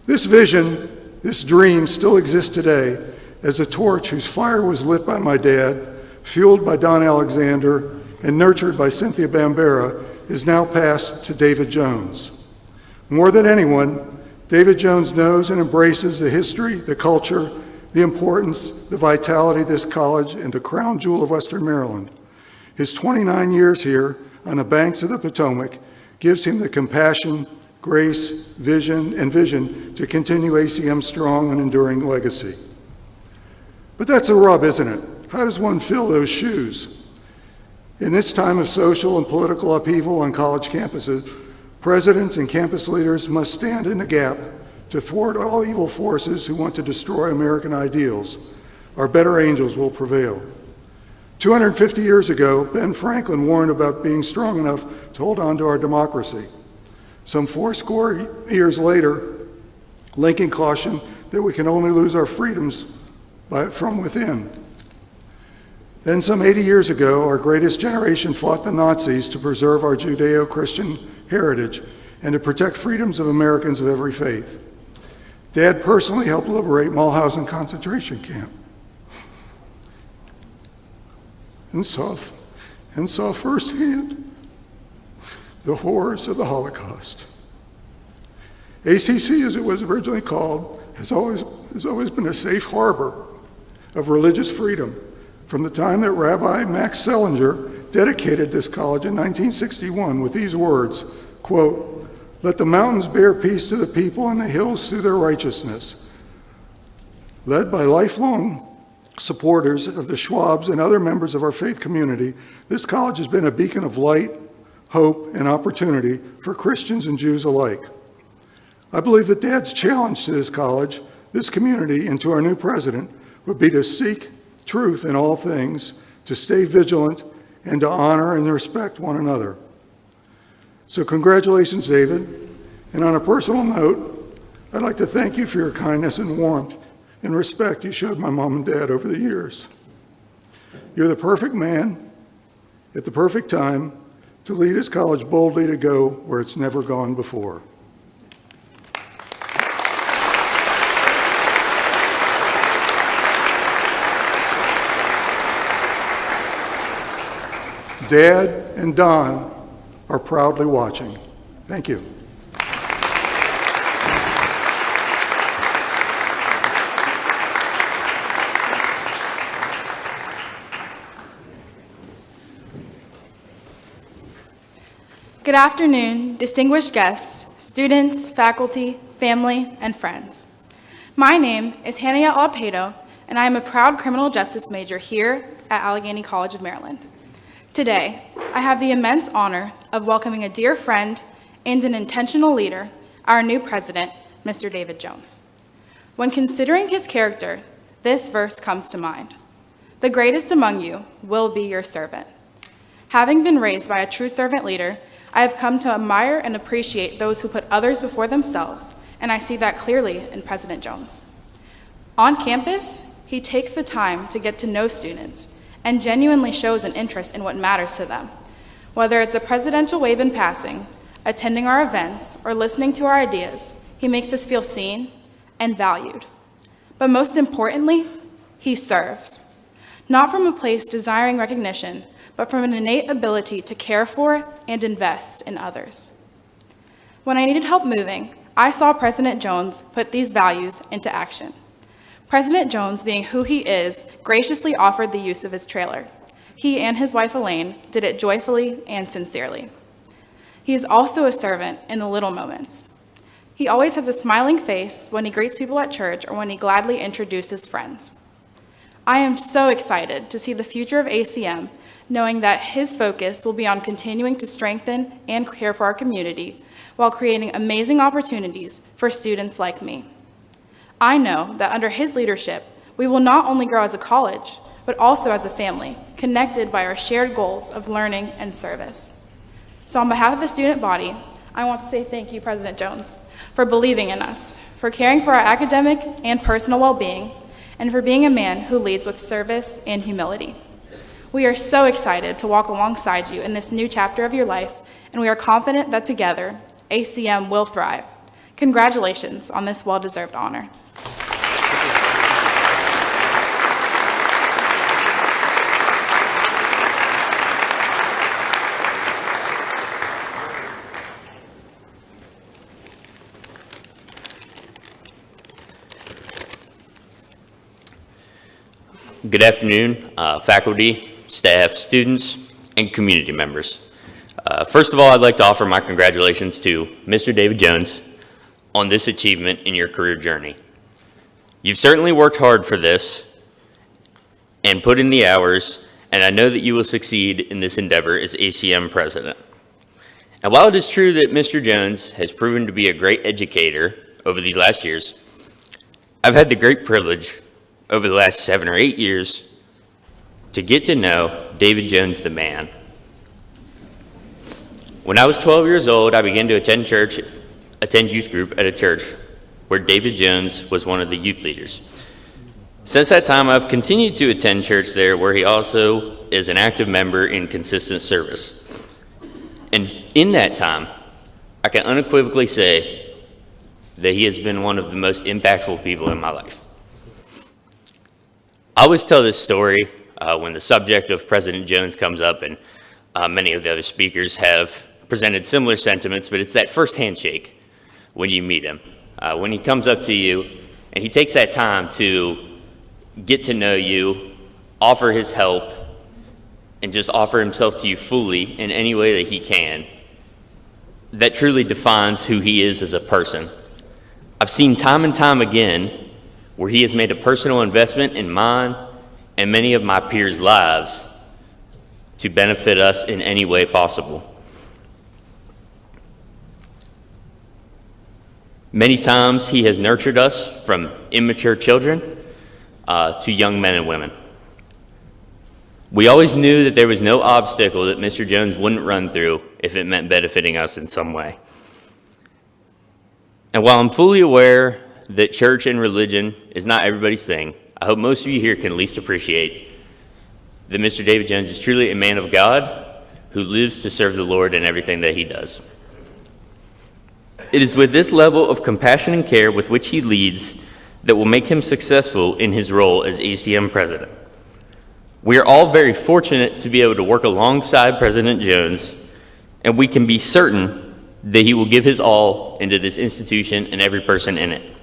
This vision, this dream still exists today as a torch whose fire was lit by my dad, fueled by Don Alexander, and nurtured by Cynthia Bambera, is now passed to David Jones. More than anyone, David Jones knows and embraces the history, the culture, the importance, the vitality of this college and the crown jewel of Western Maryland. His 29 years here on the banks of the Potomac gives him the compassion, grace, vision to continue ACM's strong and enduring legacy. But that's a rub, isn't it? How does one fill those shoes? In this time of social and political upheaval on college campuses, presidents and campus leaders must stand in the gap to thwart all evil forces who want to destroy American ideals. Our better angels will prevail. 250 years ago, Ben Franklin warned about being strong enough to hold on to our democracy. Some 80 years later, Lincoln cautioned that we can only lose our freedoms from within. Then some 80 years ago, our greatest generation fought the Nazis to preserve our Judeo-Christian heritage and to protect freedoms of Americans of every faith. Dad personally helped liberate Mulhausen concentration camp and saw firsthand the horrors of the Holocaust. ACC, as it was originally called, has always been a safe harbor of religious freedom from the time that Rabbi Max Sellinger dedicated this college in 1961 with these words, quote, "Let the mountains bear peace to the people and the hills through their righteousness." Led by lifelong supporters of the Schwabs and other members of our faith community, this college has been a beacon of light, hope, and opportunity for Christians and Jews alike. I believe that Dad's challenge to this college, this community, and to our new president would be to seek truth in all things, to stay vigilant, and to honor and respect one another. So congratulations, David. And on a personal note, I'd like to thank you for your kindness and warmth and respect you showed my mom and dad over the years. You're the perfect man at the perfect time to lead his college boldly to go where it's never gone before. Dad and Don are proudly watching. Thank you. Good afternoon, distinguished guests, students, faculty, family, and friends. My name is Hania Alpedo, and I am a proud criminal justice major here at Allegany College of Maryland. Today, I have the immense honor of welcoming a dear friend and an intentional leader, our new president, Mr. David Jones. When considering his character, this verse comes to mind. "The greatest among you will be your servant." Having been raised by a true servant leader, I have come to admire and appreciate those who put others before themselves, and I see that clearly in President Jones. On campus, he takes the time to get to know students and genuinely shows an interest in what matters to them. Whether it's a presidential wave in passing, attending our events, or listening to our ideas, he makes us feel seen and valued. But most importantly, he serves. Not from a place desiring recognition, but from an innate ability to care for and invest in others. When I needed help moving, I saw President Jones put these values into action. President Jones, being who he is, graciously offered the use of his trailer. He and his wife Elaine did it joyfully and sincerely. He is also a servant in the little moments. He always has a smiling face when he greets people at church or when he gladly introduces friends. I am so excited to see the future of ACM, knowing that his focus will be on continuing to strengthen and care for our community while creating amazing opportunities for students like me. I know that under his leadership, we will not only grow as a college, but also as a family, connected by our shared goals of learning and service. So on behalf of the student body, I want to say thank you, President Jones, for believing in us, for caring for our academic and personal well-being, and for being a man who leads with service and humility. We are so excited to walk alongside you in this new chapter of your life, and we are confident that together, ACM will thrive. Congratulations on this well-deserved honor. Good afternoon, faculty, staff, students. and community members. First of all, I'd like to offer my congratulations to Mr. David Jones on this achievement in your career journey. You've certainly worked hard for this and put in the hours, and I know that you will succeed in this endeavor as ACM president. And while it is true that Mr. Jones has proven to be a great educator over these last years, I've had the great privilege over the last 7 or 8 years to get to know David Jones the man. When I was 12 years old, I began to attend youth group at a church where David Jones was one of the youth leaders. Since that time, I've continued to attend church there, where he also is an active member in consistent service. And in that time, I can unequivocally say that he has been one of the most impactful people in my life. I always tell this story when the subject of President Jones comes up, and many of the other speakers have presented similar sentiments, but it's that first handshake when you meet him. When he comes up to you and he takes that time to get to know you, offer his help, and just offer himself to you fully in any way that he can, that truly defines who he is as a person. I've seen time and time again where he has made a personal investment in mine and many of my peers' lives to benefit us in any way possible. Many times he has nurtured us from immature children to young men and women. We always knew that there was no obstacle that Mr. Jones wouldn't run through if it meant benefiting us in some way. And while I'm fully aware that church and religion is not everybody's thing, I hope most of you here can at least appreciate that Mr. David Jones is truly a man of God who lives to serve the Lord in everything that he does. It is with this level of compassion and care with which he leads that will make him successful in his role as ACM president. We are all very fortunate to be able to work alongside President Jones, and we can be certain that he will give his all into this institution and every person in it.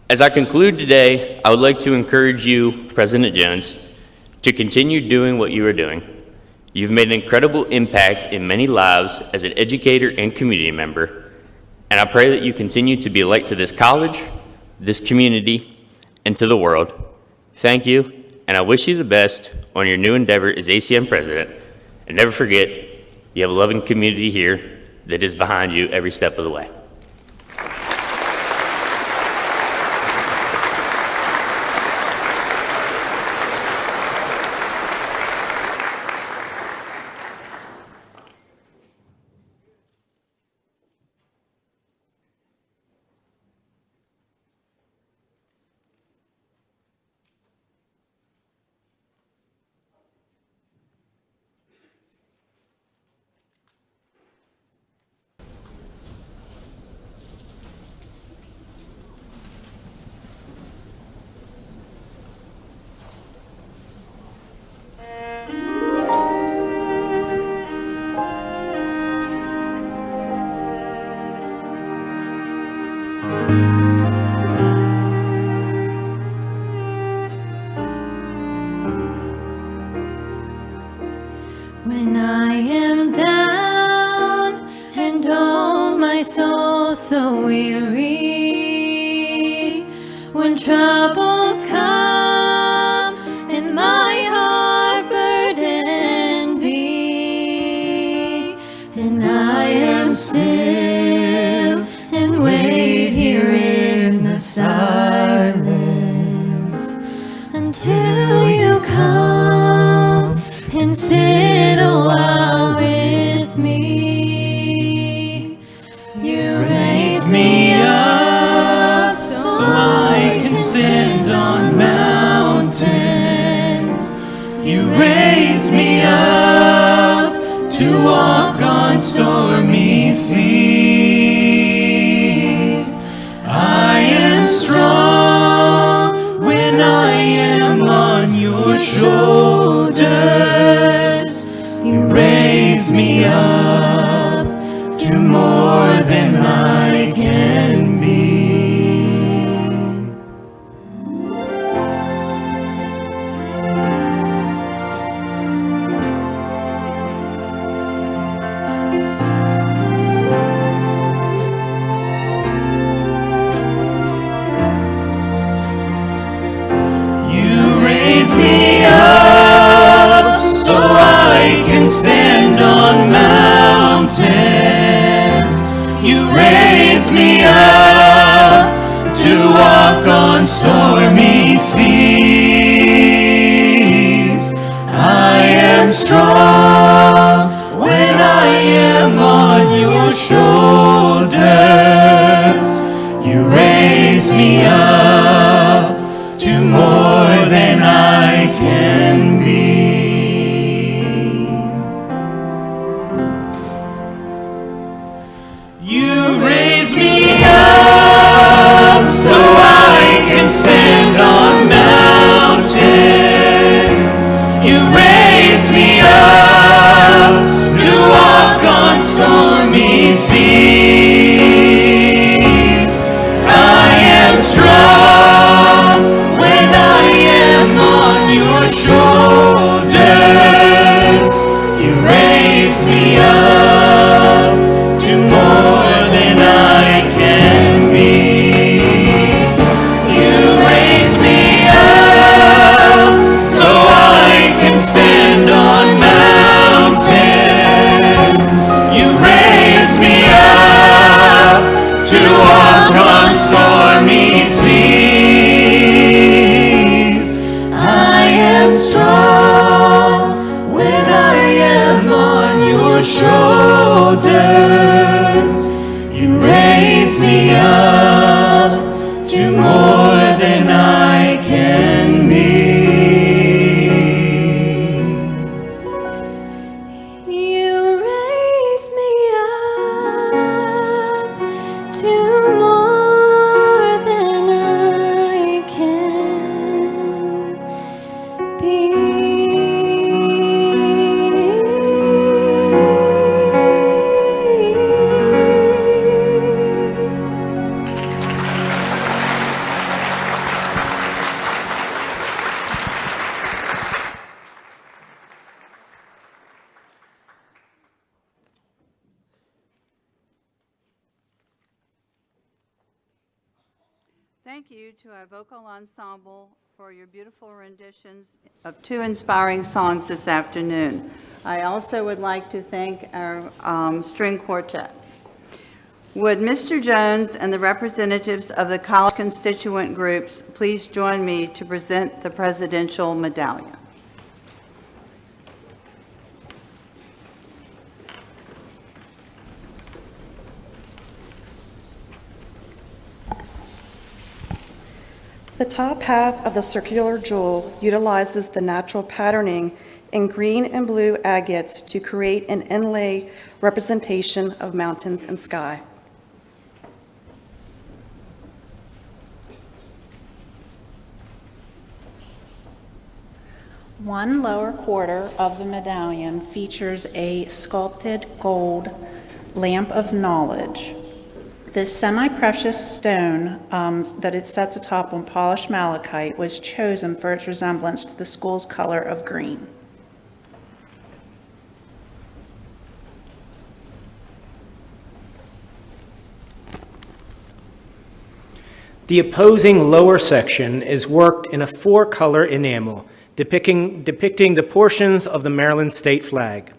As I conclude today, I would like to encourage you, President Jones, to continue doing what you are doing. You've made an incredible impact in many lives as an educator and community member, and I pray that you continue to be a light to this college, this community, and to the world. Thank you, and I wish you the best on your new endeavor as ACM president. And never forget, you have a loving community here that is behind you every step of the way. When I am down and oh my soul so weary, when troubles come and my heart burdened be, and I am still and wait here in the silence until you come and sit a while with me. You raise me up so I can stand on mountains. You raise me up to walk on stormy seas. I am strong when I am on your shoulders. You raise me up to more than I can be. me up to walk on stormy seas. I am strong when I am on your shoulders. You raise me up to more than I can be. You raise me up so I can stand on mountains. You raise me up to walk on stormy seas. I am strong when I am on your shoulders. You raise me up to more than I can be. You raise me up so I can stand on mountains. You raise me up to walk on stormy seas. I am strong when I am on your shoulders. You raise me up to more than I can be. You raise me up to more than I can be. Thank you to our vocal ensemble for your beautiful renditions of two inspiring songs this afternoon. I also would like to thank our string quartet. Would Mr. Jones and the representatives of the college constituent groups please join me to present the Presidential Medallion? The top half of the circular jewel utilizes the natural patterning in green and blue agates to create an inlay representation of mountains and sky. One lower quarter of the medallion features a sculpted gold lamp of knowledge. This semi-precious stone that it sets atop on polished malachite was chosen for its resemblance to the school's color of green. The opposing lower section is worked in a four-color enamel depicting the portions of the Maryland state flag.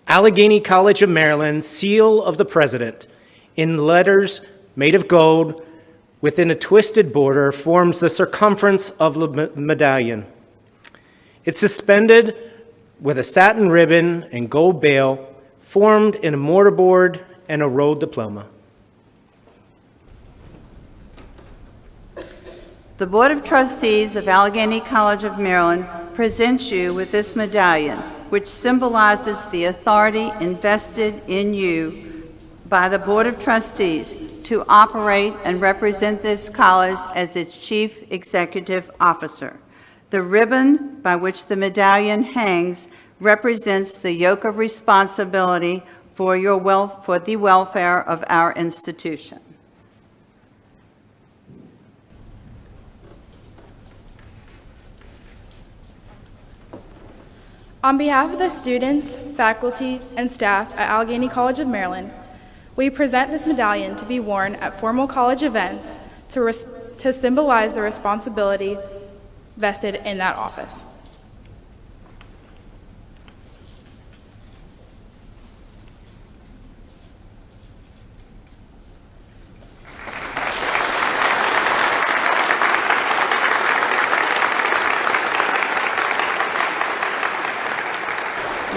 Allegany College of Maryland, seal of the president, in letters made of gold within a twisted border, forms the circumference of the medallion. It's suspended with a satin ribbon and gold bail, formed in a mortarboard and a rolled diploma. The Board of Trustees of Allegany College of Maryland presents you with this medallion, which symbolizes the authority invested in you by the Board of Trustees to operate and represent this college as its Chief Executive Officer. The ribbon by which the medallion hangs represents the yoke of responsibility for the welfare of our institution. On behalf of the students, faculty, and staff at Allegany College of Maryland, we present this medallion to be worn at formal college events to symbolize the responsibility vested in that office.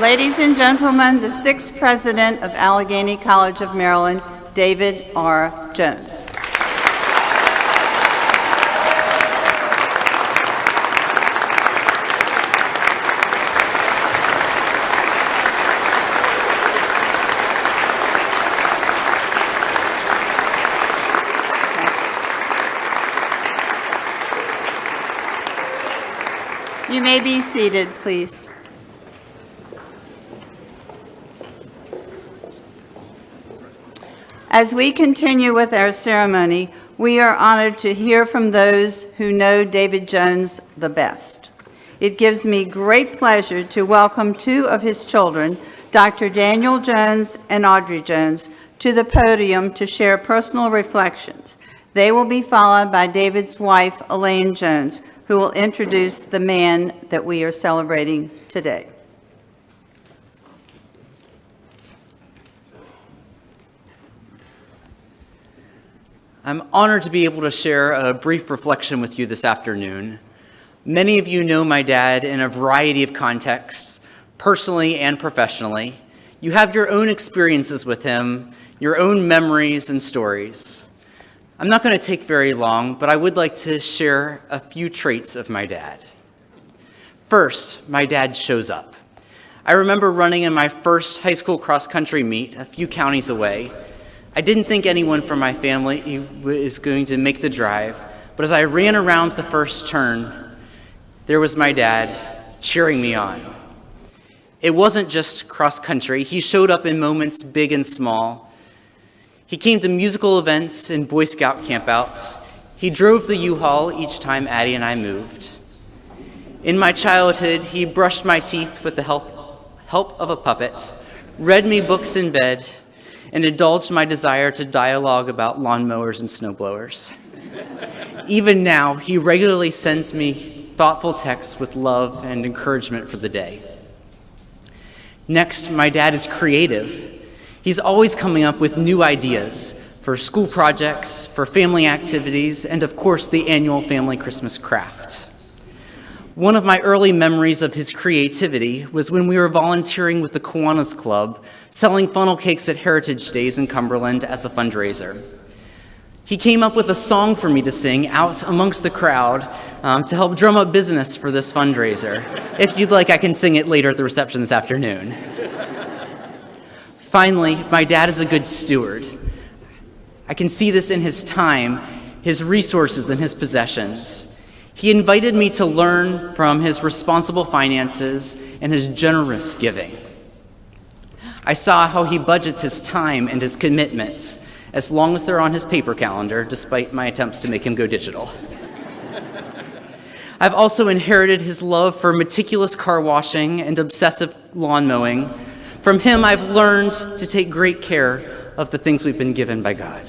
Ladies and gentlemen, the sixth president of Alleghany College of Maryland, David R. Jones. You may be seated, please. As we continue with our ceremony, we are honored to hear from those who know David Jones the best. It gives me great pleasure to welcome two of his children, Dr. Daniel Jones and Audrey Jones, to the podium to share personal reflections. They will be followed by David's wife, Elaine Jones, who will introduce the man that we are celebrating today. I'm honored to be able to share a brief reflection with you this afternoon. Many of you know my dad in a variety of contexts, personally and professionally. You have your own experiences with him, your own memories and stories. I'm not going to take very long, but I would like to share a few traits of my dad. First, my dad shows up. I remember running in my first high school cross-country meet a few counties away. I didn't think anyone from my family was going to make the drive, but as I ran around the first turn, there was my dad cheering me on. It wasn't just cross-country. He showed up in moments big and small. He came to musical events and Boy Scout campouts. He drove the U-Haul each time Addie and I moved. In my childhood, he brushed my teeth with the help of a puppet, read me books in bed, and indulged my desire to dialogue about lawnmowers and snowblowers. Even now, he regularly sends me thoughtful texts with love and encouragement for the day. Next, my dad is creative. He's always coming up with new ideas for school projects, for family activities, and of course, the annual family Christmas craft. One of my early memories of his creativity was when we were volunteering with the Kiwanis Club, selling funnel cakes at Heritage Days in Cumberland as a fundraiser. He came up with a song for me to sing out amongst the crowd to help drum up business for this fundraiser. If you'd like, I can sing it later at the reception this afternoon. Finally, my dad is a good steward. I can see this in his time, his resources, and his possessions. He invited me to learn from his responsible finances and his generous giving. I saw how he budgets his time and his commitments, as long as they're on his paper calendar, despite my attempts to make him go digital. I've also inherited his love for meticulous car washing and obsessive lawn mowing. From him, I've learned to take great care of the things we've been given by God.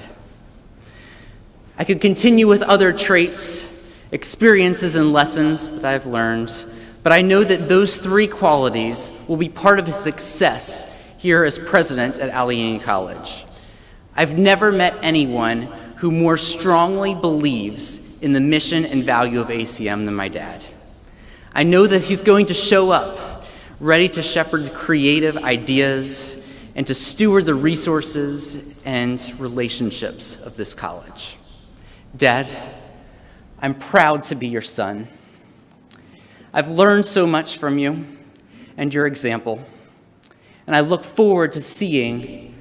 I could continue with other traits, experiences, and lessons that I've learned, but I know that those three qualities will be part of his success here as president at Alleghany College. I've never met anyone who more strongly believes in the mission and value of ACM than my dad. I know that he's going to show up ready to shepherd creative ideas and to steward the resources and relationships of this college. Dad, I'm proud to be your son. I've learned so much from you and your example, and I look forward to seeing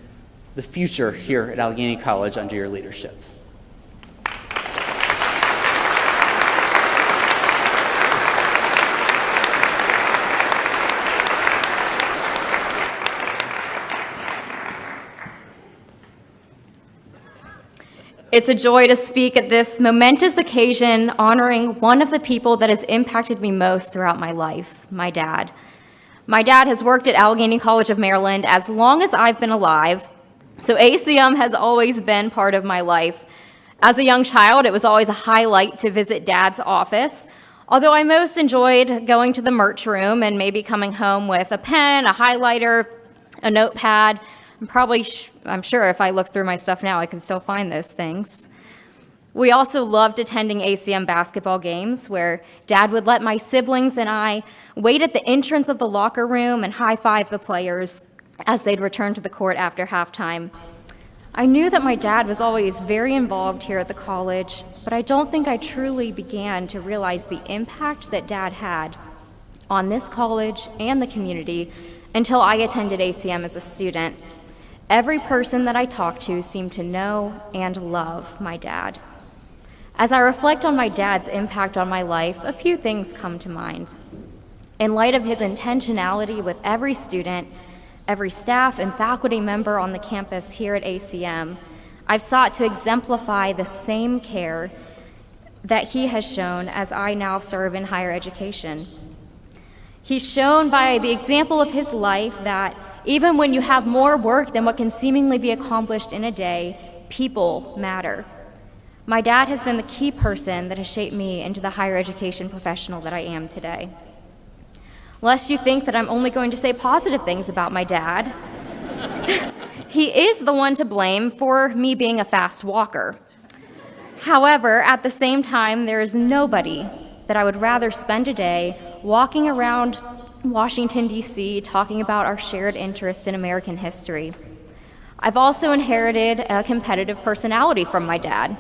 the future here at Alleghany College under your leadership. It's a joy to speak at this momentous occasion honoring one of the people that has impacted me most throughout my life, my dad. My dad has worked at Alleghany College of Maryland as long as I've been alive, so ACM has always been part of my life. As a young child, it was always a highlight to visit Dad's office, although I most enjoyed going to the merch room and maybe coming home with a pen, a highlighter, a notepad. I'm sure if I look through my stuff now, I can still find those things. We also loved attending ACM basketball games where Dad would let my siblings and I wait at the entrance of the locker room and high-five the players as they'd return to the court after halftime. I knew that my dad was always very involved here at the college, but I don't think I truly began to realize the impact that Dad had on this college and the community until I attended ACM as a student. Every person that I talked to seemed to know and love my dad. As I reflect on my dad's impact on my life, a few things come to mind. In light of his intentionality with every student, every staff and faculty member on the campus here at ACM, I've sought to exemplify the same care that he has shown as I now serve in higher education. He's shown by the example of his life that even when you have more work than what can seemingly be accomplished in a day, people matter. My dad has been the key person that has shaped me into the higher education professional that I am today. Lest you think that I'm only going to say positive things about my dad, he is the one to blame for me being a fast walker. However, at the same time, there is nobody that I would rather spend a day walking around Washington, D.C., talking about our shared interest in American history. I've also inherited a competitive personality from my dad.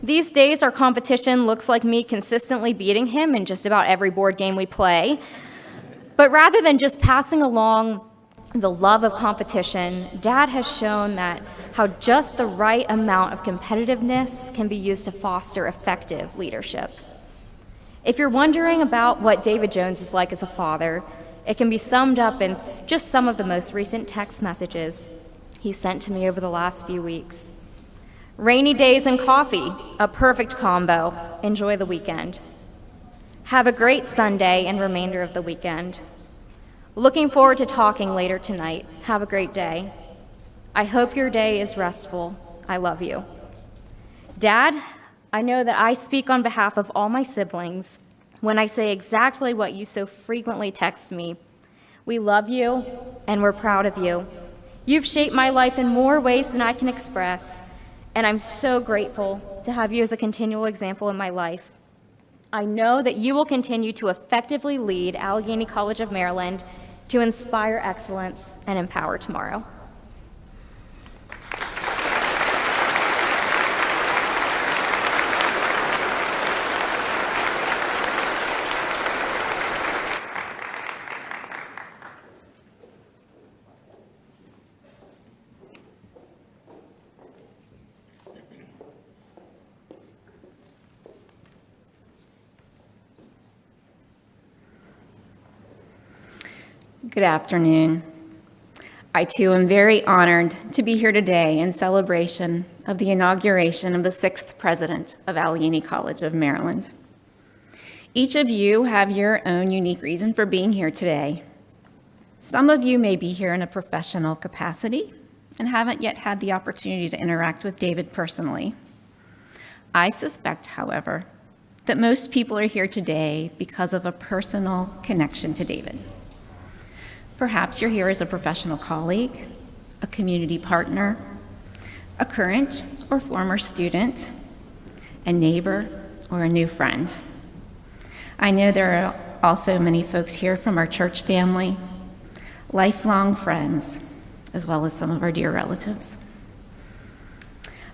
These days, our competition looks like me consistently beating him in just about every board game we play. But rather than just passing along the love of competition, Dad has shown that how just the right amount of competitiveness can be used to foster effective leadership. If you're wondering about what David Jones is like as a father, it can be summed up in just some of the most recent text messages he sent to me over the last few weeks. Rainy days and coffee, a perfect combo. Enjoy the weekend. Have a great Sunday and remainder of the weekend. Looking forward to talking later tonight. Have a great day. I hope your day is restful. I love you. Dad, I know that I speak on behalf of all my siblings when I say exactly what you so frequently text me. We love you and we're proud of you. You've shaped my life in more ways than I can express, and I'm so grateful to have you as a continual example in my life. I know that you will continue to effectively lead Allegany College of Maryland to inspire excellence and empower tomorrow. Good afternoon. I too am very honored to be here today in celebration of the inauguration of the 6th president of Allegany College of Maryland. Each of you have your own unique reason for being here today. Some of you may be here in a professional capacity and haven't yet had the opportunity to interact with David personally. I suspect, however, that most people are here today because of a personal connection to David. Perhaps you're here as a professional colleague, a community partner, a current or former student, a neighbor, or a new friend. I know there are also many folks here from our church family, lifelong friends, as well as some of our dear relatives.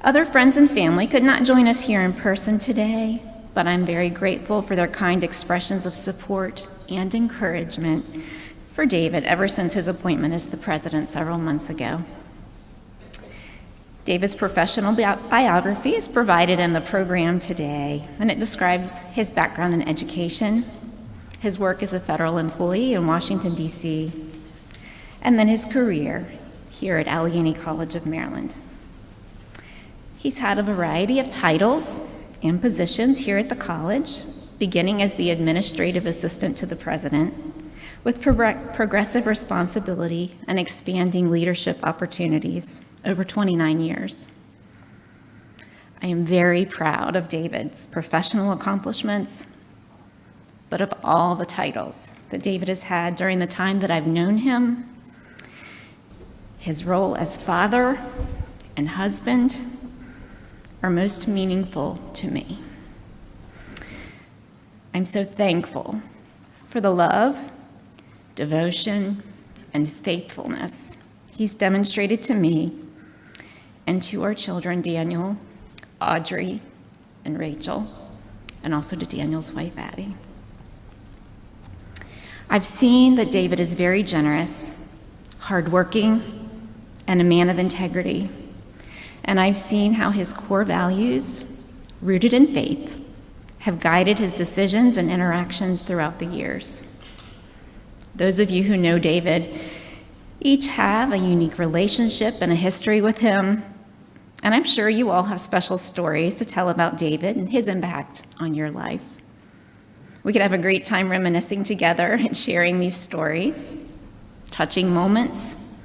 Other friends and family could not join us here in person today, but I'm very grateful for their kind expressions of support and encouragement for David ever since his appointment as the president several months ago. David's professional biography is provided in the program today, and it describes his background in education, his work as a federal employee in Washington, D.C., and then his career here at Allegany College of Maryland. He's had a variety of titles and positions here at the college, beginning as the administrative assistant to the president, with progressive responsibility and expanding leadership opportunities over 29 years. I am very proud of David's professional accomplishments, but of all the titles that David has had during the time that I've known him, his role as father and husband, are most meaningful to me. I'm so thankful for the love, devotion, and faithfulness he's demonstrated to me and to our children, Daniel, Audrey, and Rachel, and also to Daniel's wife, Addie. I've seen that David is very generous, hardworking, and a man of integrity. And I've seen how his core values, rooted in faith, have guided his decisions and interactions throughout the years. Those of you who know David each have a unique relationship and a history with him, and I'm sure you all have special stories to tell about David and his impact on your life. We could have a great time reminiscing together and sharing these stories, touching moments,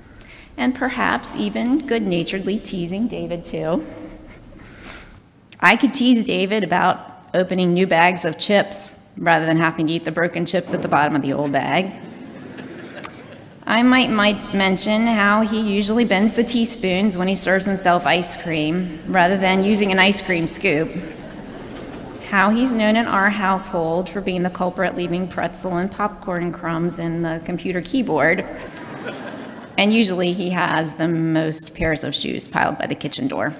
and perhaps even good-naturedly teasing David too. I could tease David about opening new bags of chips rather than having to eat the broken chips at the bottom of the old bag. I might mention how he usually bends the teaspoons when he serves himself ice cream rather than using an ice cream scoop. How he's known in our household for being the culprit leaving pretzel and popcorn crumbs in the computer keyboard. And usually he has the most pairs of shoes piled by the kitchen door.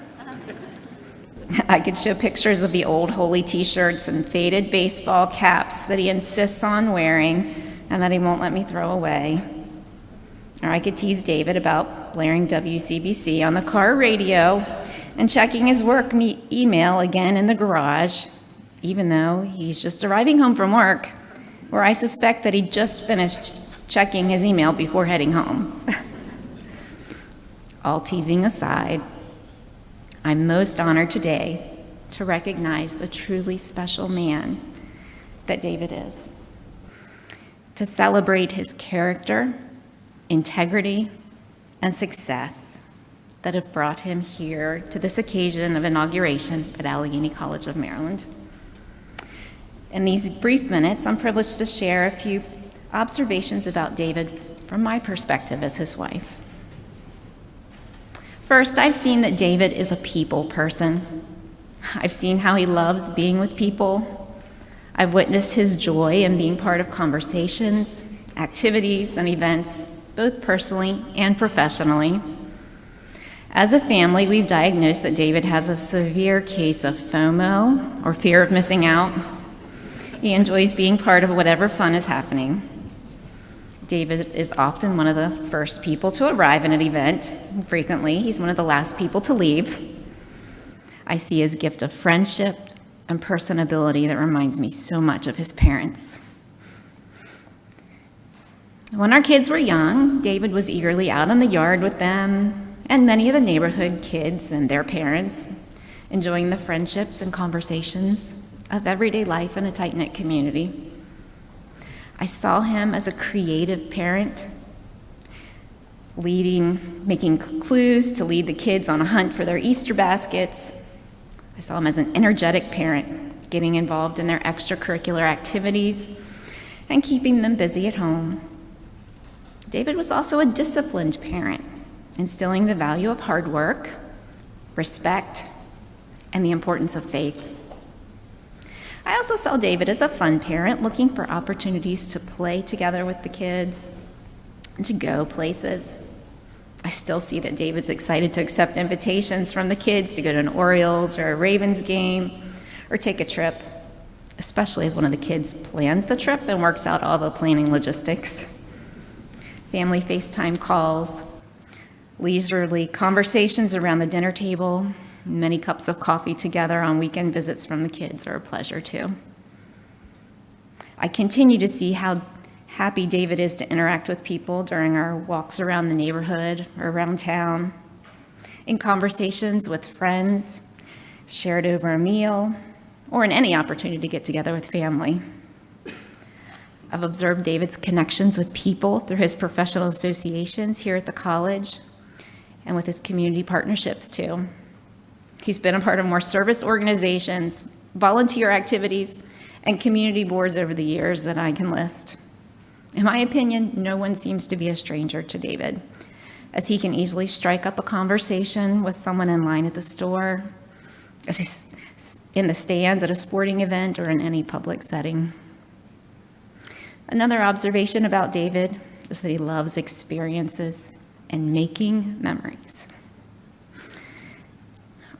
I could show pictures of the old Holy t-shirts and faded baseball caps that he insists on wearing and that he won't let me throw away. Or I could tease David about blaring WCBC on the car radio and checking his work email again in the garage, even though he's just arriving home from work, where I suspect that he just finished checking his email before heading home. All teasing aside, I'm most honored today to recognize the truly special man that David is, to celebrate his character, integrity, and success that have brought him here to this occasion of inauguration at Allegany College of Maryland. In these brief minutes, I'm privileged to share a few observations about David from my perspective as his wife. First, I've seen that David is a people person. I've seen how he loves being with people. I've witnessed his joy in being part of conversations, activities, and events, both personally and professionally. As a family, we've diagnosed that David has a severe case of FOMO, or fear of missing out. He enjoys being part of whatever fun is happening. David is often one of the first people to arrive at an event. Frequently, he's one of the last people to leave. I see his gift of friendship and personability that reminds me so much of his parents. When our kids were young, David was eagerly out in the yard with them and many of the neighborhood kids and their parents, enjoying the friendships and conversations of everyday life in a tight-knit community. I saw him as a creative parent, making clues to lead the kids on a hunt for their Easter baskets. I saw him as an energetic parent, getting involved in their extracurricular activities and keeping them busy at home. David was also a disciplined parent, instilling the value of hard work, respect, and the importance of faith. I also saw David as a fun parent, looking for opportunities to play together with the kids and to go places. I still see that David's excited to accept invitations from the kids to go to an Orioles or a Ravens game or take a trip, especially if one of the kids plans the trip and works out all the planning logistics. Family FaceTime calls, leisurely conversations around the dinner table, many cups of coffee together on weekend visits from the kids are a pleasure too. I continue to see how happy David is to interact with people during our walks around the neighborhood or around town, in conversations with friends, shared over a meal, or in any opportunity to get together with family. I've observed David's connections with people through his professional associations here at the college and with his community partnerships too. He's been a part of more service organizations, volunteer activities, and community boards over the years than I can list. In my opinion, no one seems to be a stranger to David, as he can easily strike up a conversation with someone in line at the store, in the stands at a sporting event or in any public setting. Another observation about David is that he loves experiences and making memories.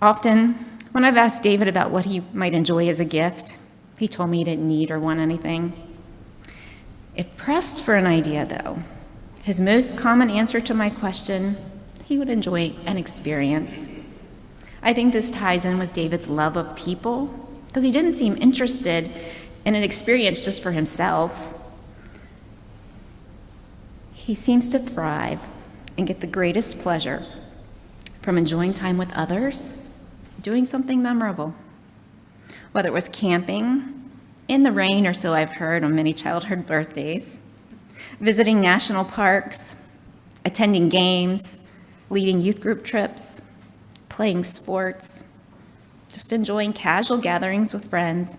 Often, when I've asked David about what he might enjoy as a gift, he told me he didn't need or want anything. If pressed for an idea, though, his most common answer to my question, he would enjoy an experience. I think this ties in with David's love of people, because he didn't seem interested in an experience just for himself. He seems to thrive and get the greatest pleasure from enjoying time with others, doing something memorable. Whether it was camping, in the rain or so I've heard on many childhood birthdays, visiting national parks, attending games, leading youth group trips, playing sports, just enjoying casual gatherings with friends,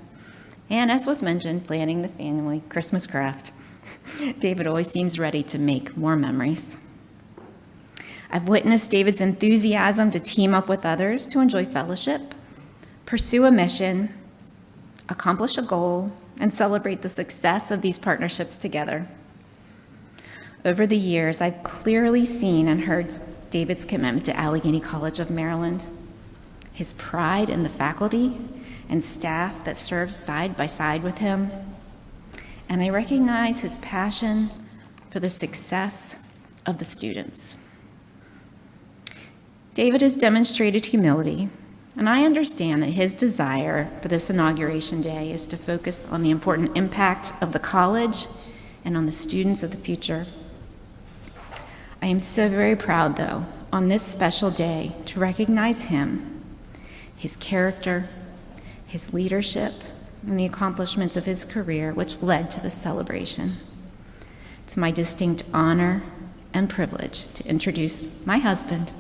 and as was mentioned, planning the family Christmas craft. David always seems ready to make more memories. I've witnessed David's enthusiasm to team up with others to enjoy fellowship, pursue a mission, accomplish a goal, and celebrate the success of these partnerships together. Over the years, I've clearly seen and heard David's commitment to Allegany College of Maryland, his pride in the faculty and staff that serve side by side with him, and I recognize his passion for the success of the students. David has demonstrated humility, and I understand that his desire for this inauguration day is to focus on the important impact of the college and on the students of the future. I am so very proud, though, on this special day to recognize him, his character, his leadership, and the accomplishments of his career, which led to this celebration. It's my distinct honor and privilege to introduce my husband,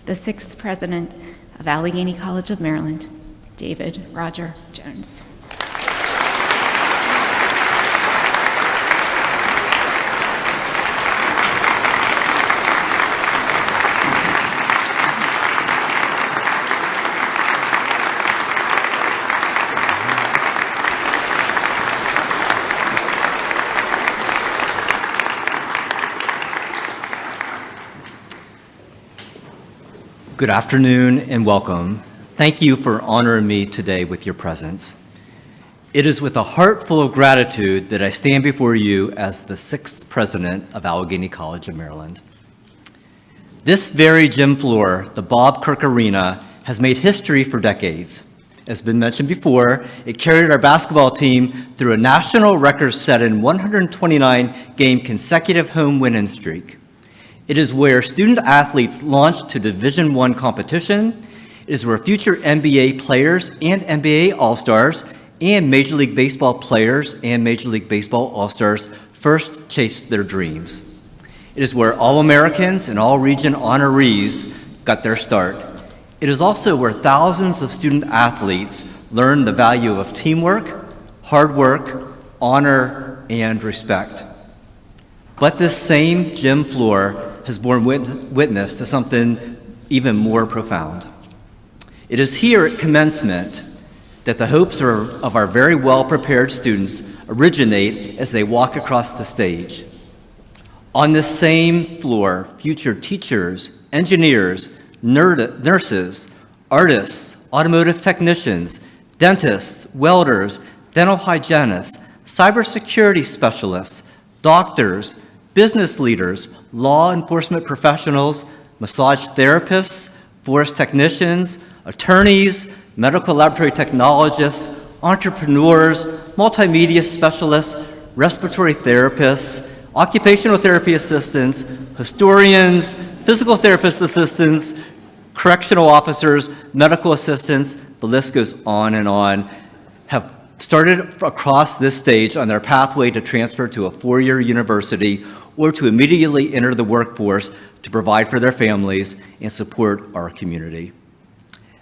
the 6th president of Allegany College of Maryland, David Roger Jones. Good afternoon and welcome. Thank you for honoring me today with your presence. It is with a heart full of gratitude that I stand before you as the 6th president of Allegany College of Maryland. This very gym floor, the Bob Kirk Arena, has made history for decades. As been mentioned before, it carried our basketball team through a national record-setting 129-game consecutive home winning streak. It is where student athletes launch to Division I competition. It is where future NBA players and NBA All-Stars and Major League Baseball players and Major League Baseball All-Stars first chase their dreams. It is where All-Americans and all-region honorees got their start. It is also where thousands of student athletes learn the value of teamwork, hard work, honor, and respect. But this same gym floor has borne witness to something even more profound. It is here at commencement that the hopes of our very well-prepared students originate as they walk across the stage. On this same floor, future teachers, engineers, nurses, artists, automotive technicians, dentists, welders, dental hygienists, cybersecurity specialists, doctors, business leaders, law enforcement professionals, massage therapists, forest technicians, attorneys, medical laboratory technologists, entrepreneurs, multimedia specialists, respiratory therapists, occupational therapy assistants, historians, physical therapist assistants, correctional officers, medical assistants, the list goes on, have started across this stage on their pathway to transfer to a four-year university or to immediately enter the workforce to provide for their families and support our community.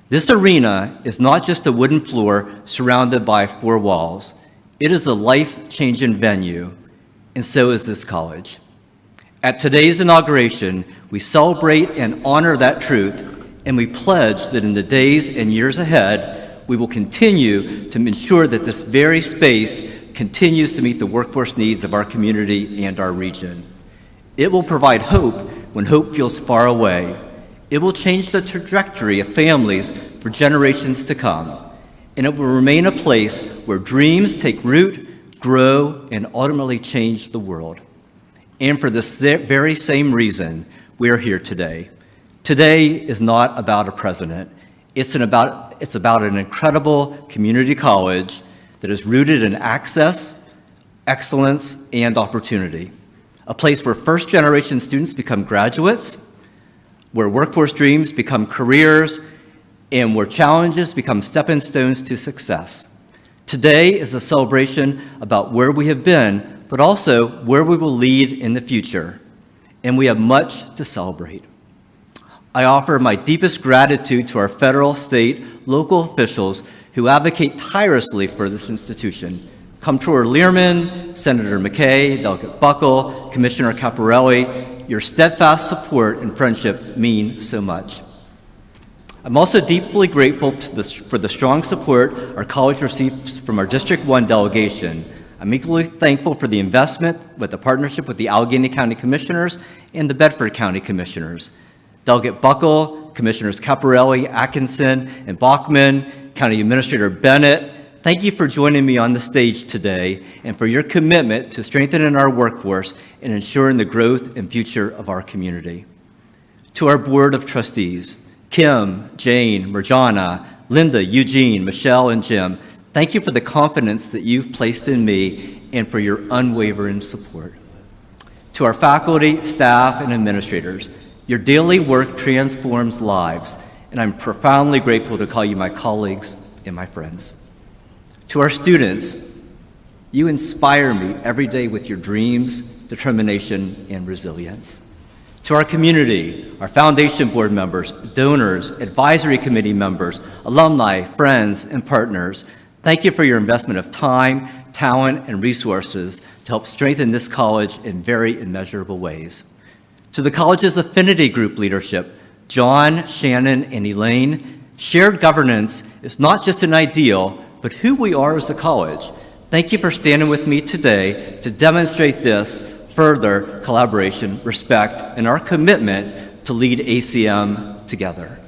This arena is not just a wooden floor surrounded by four walls. It is a life-changing venue, and so is this college. At today's inauguration, we celebrate and honor that truth And we pledge that in the days and years ahead, we will continue to ensure that this very space continues to meet the workforce needs of our community and our region. It will provide hope when hope feels far away. It will change the trajectory of families for generations to come. And it will remain a place where dreams take root, grow, and ultimately change the world. And for this very same reason, we are here today. Today is not about a president. It's about an incredible community college that is rooted in access, excellence, and opportunity. A place where first-generation students become graduates, where workforce dreams become careers, and where challenges become stepping stones to success. Today is a celebration about where we have been, but also where we will lead in the future. And we have much to celebrate. I offer my deepest gratitude to our federal, state, local officials who advocate tirelessly for this institution. Comptroller Learman, Senator McKay, Delegate Buckle, Commissioner Caparelli, your steadfast support and friendship mean so much. I'm also deeply grateful for the strong support our college receives from our District 1 delegation. I'm equally thankful for the investment with the partnership with the Allegany County Commissioners and the Bedford County Commissioners. Delegate Buckle, Commissioners Caparelli, Atkinson, and Bachman, County Administrator Bennett, thank you for joining me on the stage today and for your commitment to strengthening our workforce and ensuring the growth and future of our community. To our Board of Trustees, Kim, Jane, Marjana, Linda, Eugene, Michelle, and Jim, thank you for the confidence that you've placed in me and for your unwavering support. To our faculty, staff, and administrators, your daily work transforms lives, and I'm profoundly grateful to call you my colleagues and my friends. To our students, you inspire me every day with your dreams, determination, and resilience. To our community, our foundation board members, donors, advisory committee members, alumni, friends, and partners, thank you for your investment of time, talent, and resources to help strengthen this college in very immeasurable ways. To the college's affinity group leadership, John, Shannon, and Elaine, shared governance is not just an ideal, but who we are as a college. Thank you for standing with me today to demonstrate this further collaboration, respect, and our commitment to lead ACM together.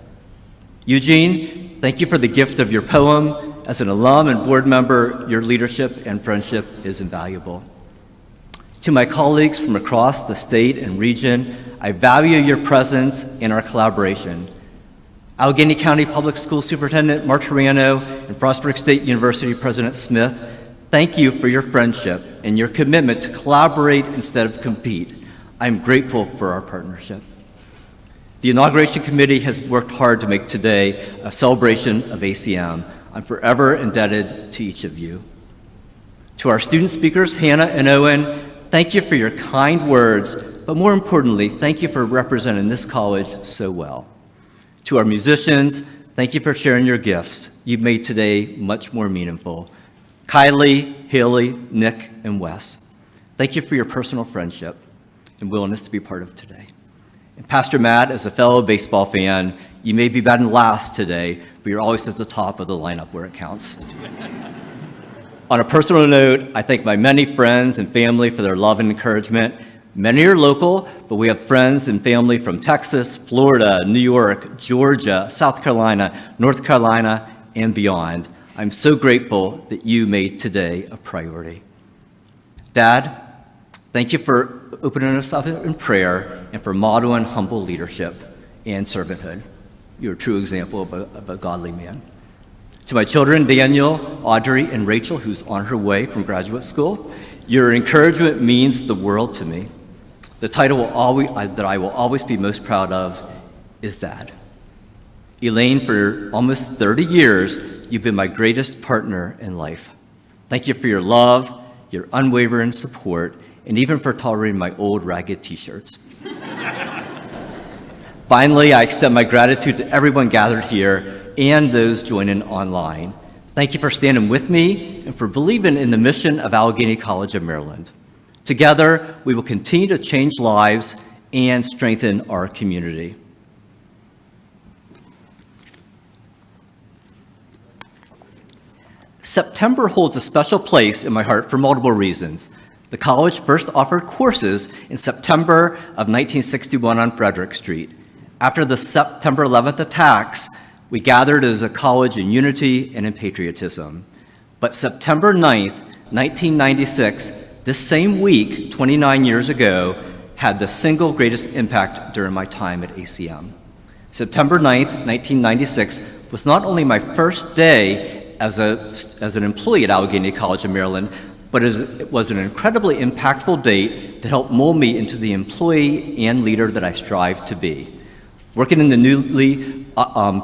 Eugene, thank you for the gift of your poem. As an alum and board member, your leadership and friendship is invaluable. To my colleagues from across the state and region, I value your presence and our collaboration. Allegany County Public School Superintendent Martirano and Frostburg State University President Smith, thank you for your friendship and your commitment to collaborate instead of compete. I'm grateful for our partnership. The Inauguration Committee has worked hard to make today a celebration of ACM. I'm forever indebted to each of you. To our student speakers, Hannah and Owen, thank you for your kind words, but more importantly, thank you for representing this college so well. To our musicians, thank you for sharing your gifts. You've made today much more meaningful. Kylie, Haley, Nick, and Wes, thank you for your personal friendship and willingness to be part of today. And Pastor Matt, as a fellow baseball fan, you may be batting last today, but you're always at the top of the lineup where it counts. On a personal note, I thank my many friends and family for their love and encouragement. Many are local, but we have friends and family from Texas, Florida, New York, Georgia, South Carolina, North Carolina, and beyond. I'm so grateful that you made today a priority. Dad, thank you for opening us up in prayer and for modeling humble leadership and servanthood. You're a true example of a godly man. To my children, Daniel, Audrey, and Rachel, who's on her way from graduate school, your encouragement means the world to me. The title that I will always be most proud of is Dad. Elaine, for almost 30 years, you've been my greatest partner in life. Thank you for your love, your unwavering support, and even for tolerating my old ragged t-shirts. Finally, I extend my gratitude to everyone gathered here and those joining online. Thank you for standing with me and for believing in the mission of Allegany College of Maryland. Together, we will continue to change lives and strengthen our community. September holds a special place in my heart for multiple reasons. The college first offered courses in September of 1961 on Frederick Street. After the September 11th attacks, we gathered as a college in unity and in patriotism. But September 9th, 1996, this same week, 29 years ago, had the single greatest impact during my time at ACM. September 9th, 1996 was not only my first day as an employee at Alleghany College of Maryland, but it was an incredibly impactful date that helped mold me into the employee and leader that I strive to be. Working in the newly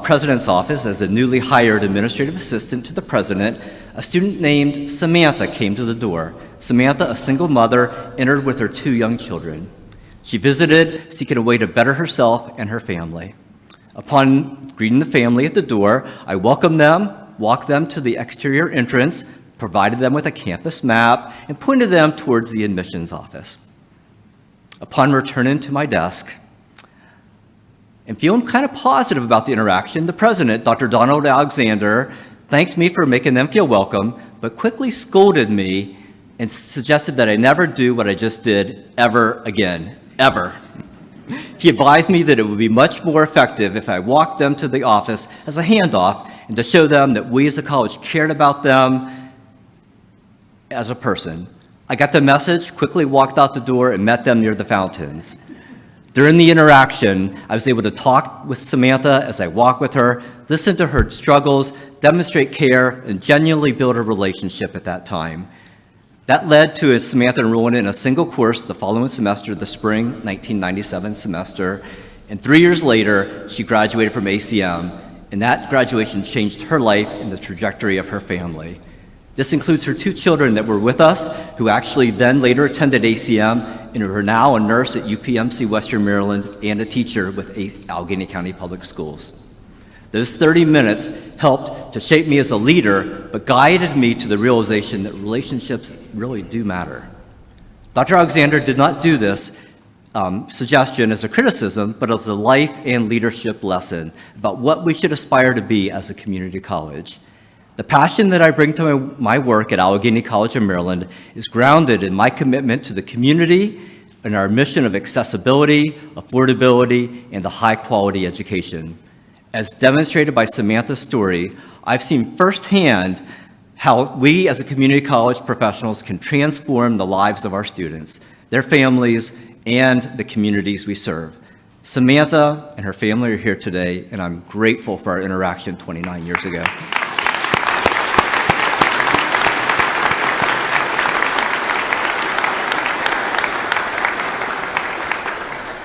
president's office as a newly hired administrative assistant to the president, a student named Samantha came to the door. Samantha, a single mother, entered with her 2 young children. She visited, seeking a way to better herself and her family. Upon greeting the family at the door, I welcomed them, walked them to the exterior entrance, provided them with a campus map, and pointed them towards the admissions office. Upon returning to my desk, and feeling kind of positive about the interaction, the president, Dr. Donald Alexander, thanked me for making them feel welcome, but quickly scolded me and suggested that I never do what I just did ever again, ever. He advised me that it would be much more effective if I walked them to the office as a handoff and to show them that we as a college cared about them as a person. I got the message, quickly walked out the door, and met them near the fountains. During the interaction, I was able to talk with Samantha as I walked with her, listen to her struggles, demonstrate care, and genuinely build a relationship at that time. That led to Samantha enrolling in a single course the following semester, the spring 1997 semester, and 3 years later, she graduated from ACM, and that graduation changed her life and the trajectory of her family. This includes her 2 children that were with us, who actually then later attended ACM and who are now a nurse at UPMC Western Maryland and a teacher with Alleghany County Public Schools. Those 30 minutes helped to shape me as a leader, but guided me to the realization that relationships really do matter. Dr. Alexander did not do this suggestion as a criticism, but as a life and leadership lesson about what we should aspire to be as a community college. The passion that I bring to my work at Alleghany College of Maryland is grounded in my commitment to the community and our mission of accessibility, affordability, and a high-quality education. As demonstrated by Samantha's story, I've seen firsthand how we as a community college professionals can transform the lives of our students, their families, and the communities we serve. Samantha and her family are here today, and I'm grateful for our interaction 29 years ago.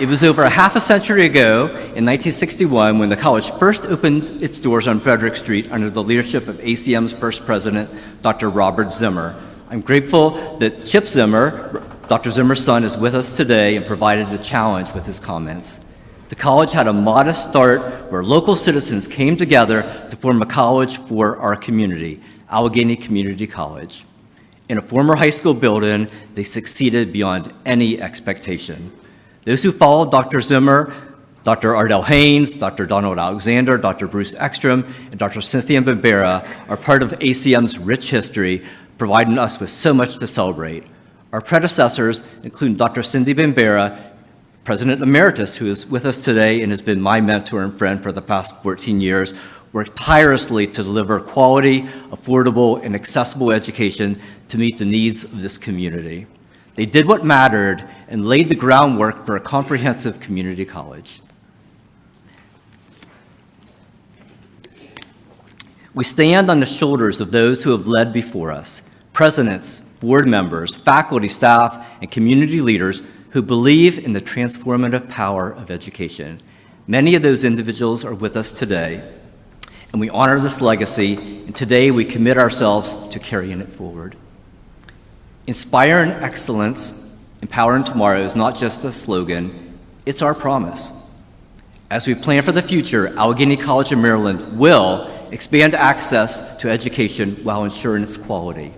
It was over a half a century ago, in 1961, when the college first opened its doors on Frederick Street under the leadership of ACM's first president, Dr. Robert Zimmer. I'm grateful that Chip Zimmer, Dr. Zimmer's son, is with us today and provided the challenge with his comments. The college had a modest start where local citizens came together to form a college for our community, Alleghany Community College. In a former high school building, they succeeded beyond any expectation. Those who followed Dr. Zimmer, Dr. Ardell Haynes, Dr. Donald Alexander, Dr. Bruce Ekstrom, and Dr. Cynthia Bambera are part of ACM's rich history, providing us with so much to celebrate. Our predecessors, including Dr. Cindy Bambera, President Emeritus, who is with us today and has been my mentor and friend for the past 14 years, worked tirelessly to deliver quality, affordable, and accessible education to meet the needs of this community. They did what mattered and laid the groundwork for a comprehensive community college. We stand on the shoulders of those who have led before us, presidents, board members, faculty, staff, and community leaders who believe in the transformative power of education. Many of those individuals are with us today, and we honor this legacy, and today we commit ourselves to carrying it forward. Inspiring excellence, empowering tomorrow is not just a slogan, it's our promise. As we plan for the future, Alleghany College of Maryland will expand access to education while ensuring its quality.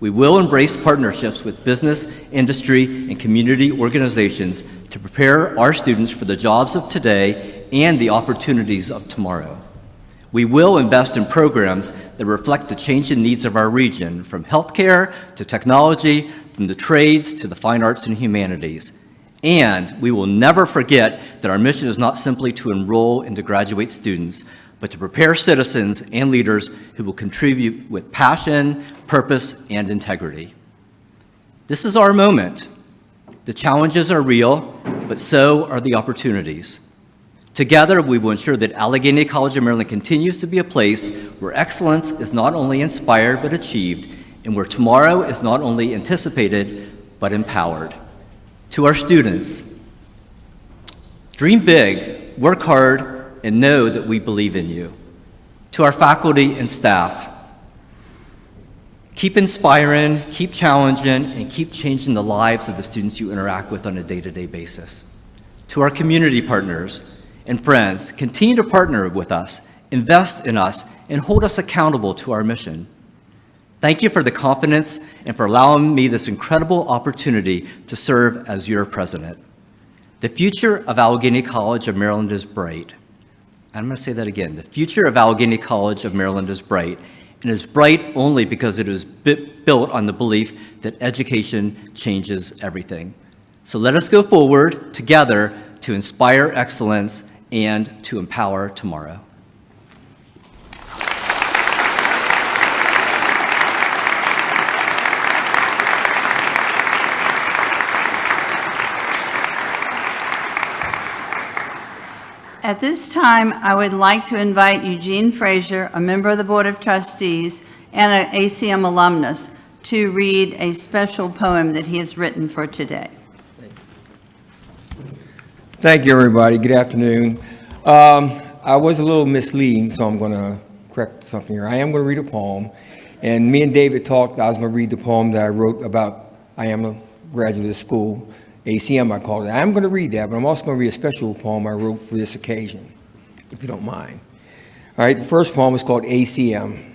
We will embrace partnerships with business, industry, and community organizations to prepare our students for the jobs of today and the opportunities of tomorrow. We will invest in programs that reflect the changing needs of our region, from healthcare to technology, from the trades to the fine arts and humanities. And we will never forget that our mission is not simply to enroll and to graduate students, but to prepare citizens and leaders who will contribute with passion, purpose, and integrity. This is our moment. The challenges are real, but so are the opportunities. Together, we will ensure that Allegany College of Maryland continues to be a place where excellence is not only inspired but achieved, and where tomorrow is not only anticipated but empowered. To our students, dream big, work hard, and know that we believe in you. To our faculty and staff, keep inspiring, keep challenging, and keep changing the lives of the students you interact with on a day-to-day basis. To our community partners and friends, continue to partner with us, invest in us, and hold us accountable to our mission. Thank you for the confidence and for allowing me this incredible opportunity to serve as your president. The future of Allegany College of Maryland is bright. I'm going to say that again. The future of Allegany College of Maryland is bright, and is bright only because it is built on the belief that education changes everything. So let us go forward together to inspire excellence and to empower tomorrow. At this time, I would like to invite Eugene Frazier, a member of the Board of Trustees and an ACM alumnus, to read a special poem that he has written for today. Thank you, everybody. Good afternoon. I was a little misleading, so I'm going to correct something here. I am going to read a poem, and me and David talked. I was going to read the poem that I wrote about I am a graduate of school. ACM, I called it. I'm going to read that, but I'm also going to read a special poem I wrote for this occasion, if you don't mind. All right, the first poem is called ACM.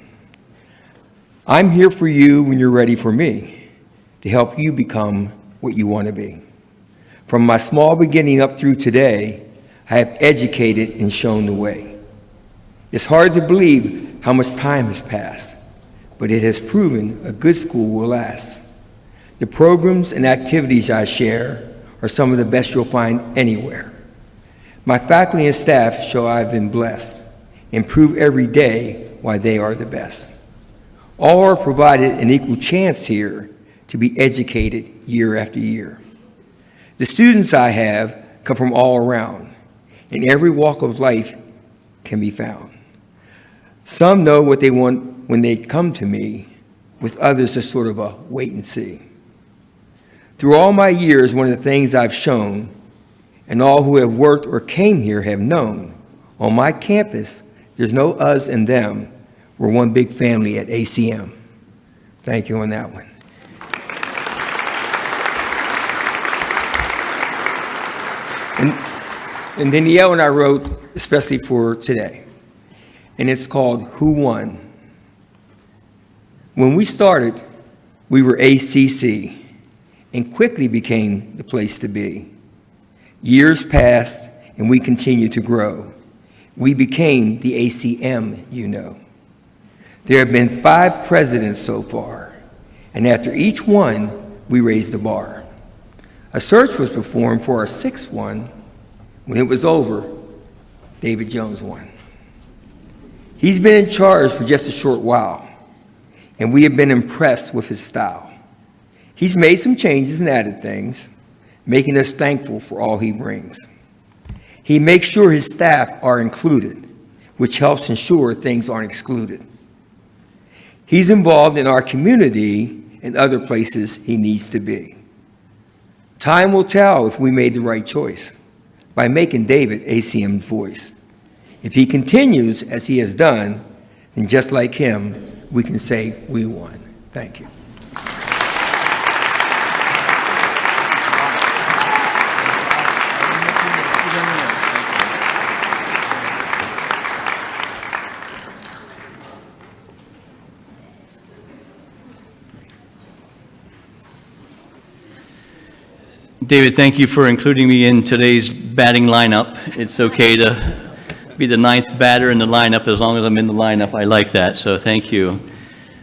I'm here for you when you're ready for me, to help you become what you want to be. From my small beginning up through today, I have educated and shown the way. It's hard to believe how much time has passed, but it has proven a good school will last. The programs and activities I share are some of the best you'll find anywhere. My faculty and staff show I've been blessed and prove every day why they are the best. All are provided an equal chance here to be educated year after year. The students I have come from all around, and every walk of life can be found. Some know what they want when they come to me, with others it's sort of a wait and see. Through all my years, one of the things I've shown, and all who have worked or came here have known, on my campus, there's no us and them. We're one big family at ACM. Thank you on that one. And Danielle and I wrote especially for today, and it's called Who Won? When we started, we were ACC, and quickly became the place to be. Years passed, and we continued to grow. We became the ACM, you know. There have been 5 presidents so far, and after each one, we raised the bar. A search was performed for our 6th one. When it was over, David Jones won. He's been in charge for just a short while, and we have been impressed with his style. He's made some changes and added things, making us thankful for all he brings. He makes sure his staff are included, which helps ensure things aren't excluded. He's involved in our community and other places he needs to be. Time will tell if we made the right choice by making David ACM's voice. If he continues as he has done, then just like him, we can say we won. Thank you. David, thank you for including me in today's batting lineup. It's okay to be the 9th batter in the lineup as long as I'm in the lineup. I like that, so thank you.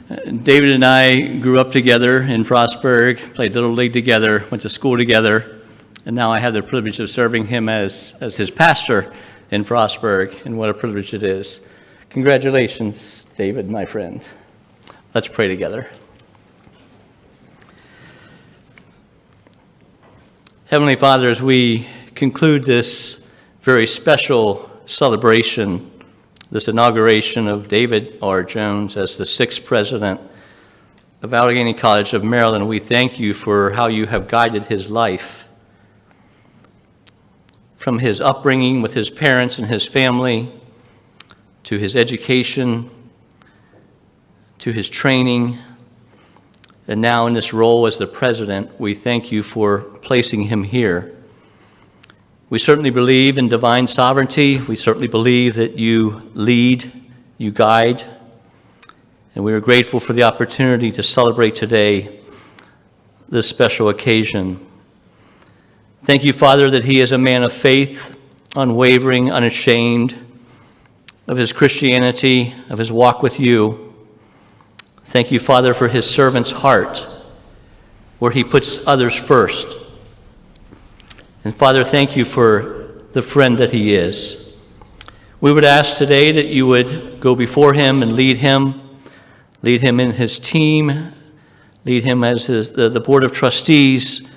David and I grew up together in Frostburg, played Little League together, went to school together, and now I have the privilege of serving him as his pastor in Frostburg, and what a privilege it is. Congratulations, David, my friend. Let's pray together. Heavenly Father, as we conclude this very special celebration, this inauguration of David R. Jones as the 6th president of Alleghany College of Maryland, we thank you for how you have guided his life. From his upbringing with his parents and his family, to his education, to his training, and now in this role as the president, we thank you for placing him here. We certainly believe in divine sovereignty. We certainly believe that you lead, you guide, and we are grateful for the opportunity to celebrate today this special occasion. Thank you, Father, that he is a man of faith, unwavering, unashamed of his Christianity, of his walk with you. Thank you, Father, for his servant's heart, where he puts others first. And Father, thank you for the friend that he is. We would ask today that you would go before him and lead him in his team, lead him as the Board of Trustees.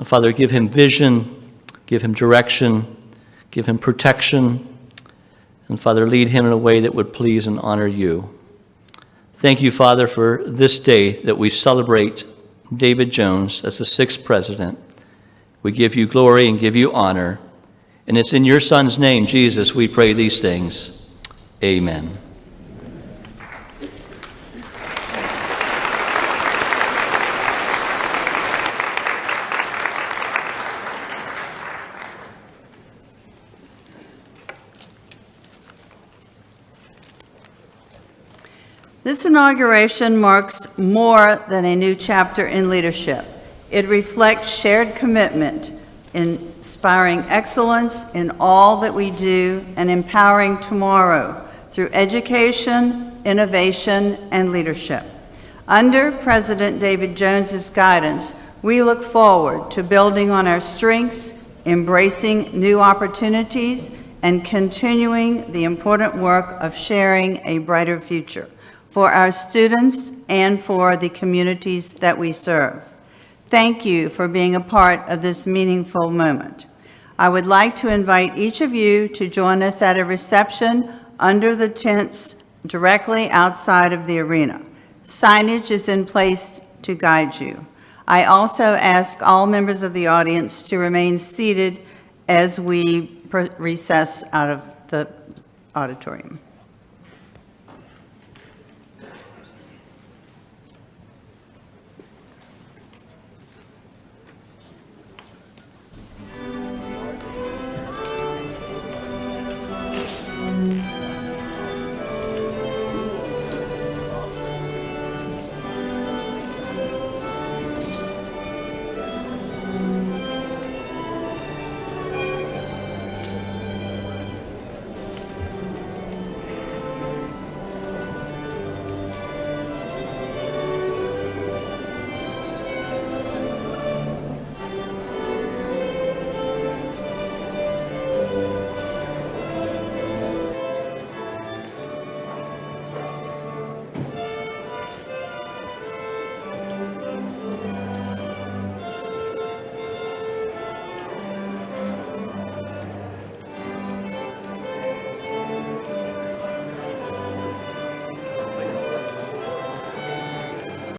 Father, give him vision, give him direction, give him protection, and Father, lead him in a way that would please and honor you. Thank you, Father, for this day that we celebrate David Jones as the 6th president. We give you glory and give you honor. And it's in your Son's name, Jesus, we pray these things. Amen. This inauguration marks more than a new chapter in leadership. It reflects shared commitment, inspiring excellence in all that we do and empowering tomorrow through education, innovation, and leadership. Under President David Jones's guidance, we look forward to building on our strengths, embracing new opportunities, and continuing the important work of sharing a brighter future for our students and for the communities that we serve. Thank you for being a part of this meaningful moment. I would like to invite each of you to join us at a reception under the tents directly outside of the arena. Signage is in place to guide you. I also ask all members of the audience to remain seated as we recess out of the auditorium.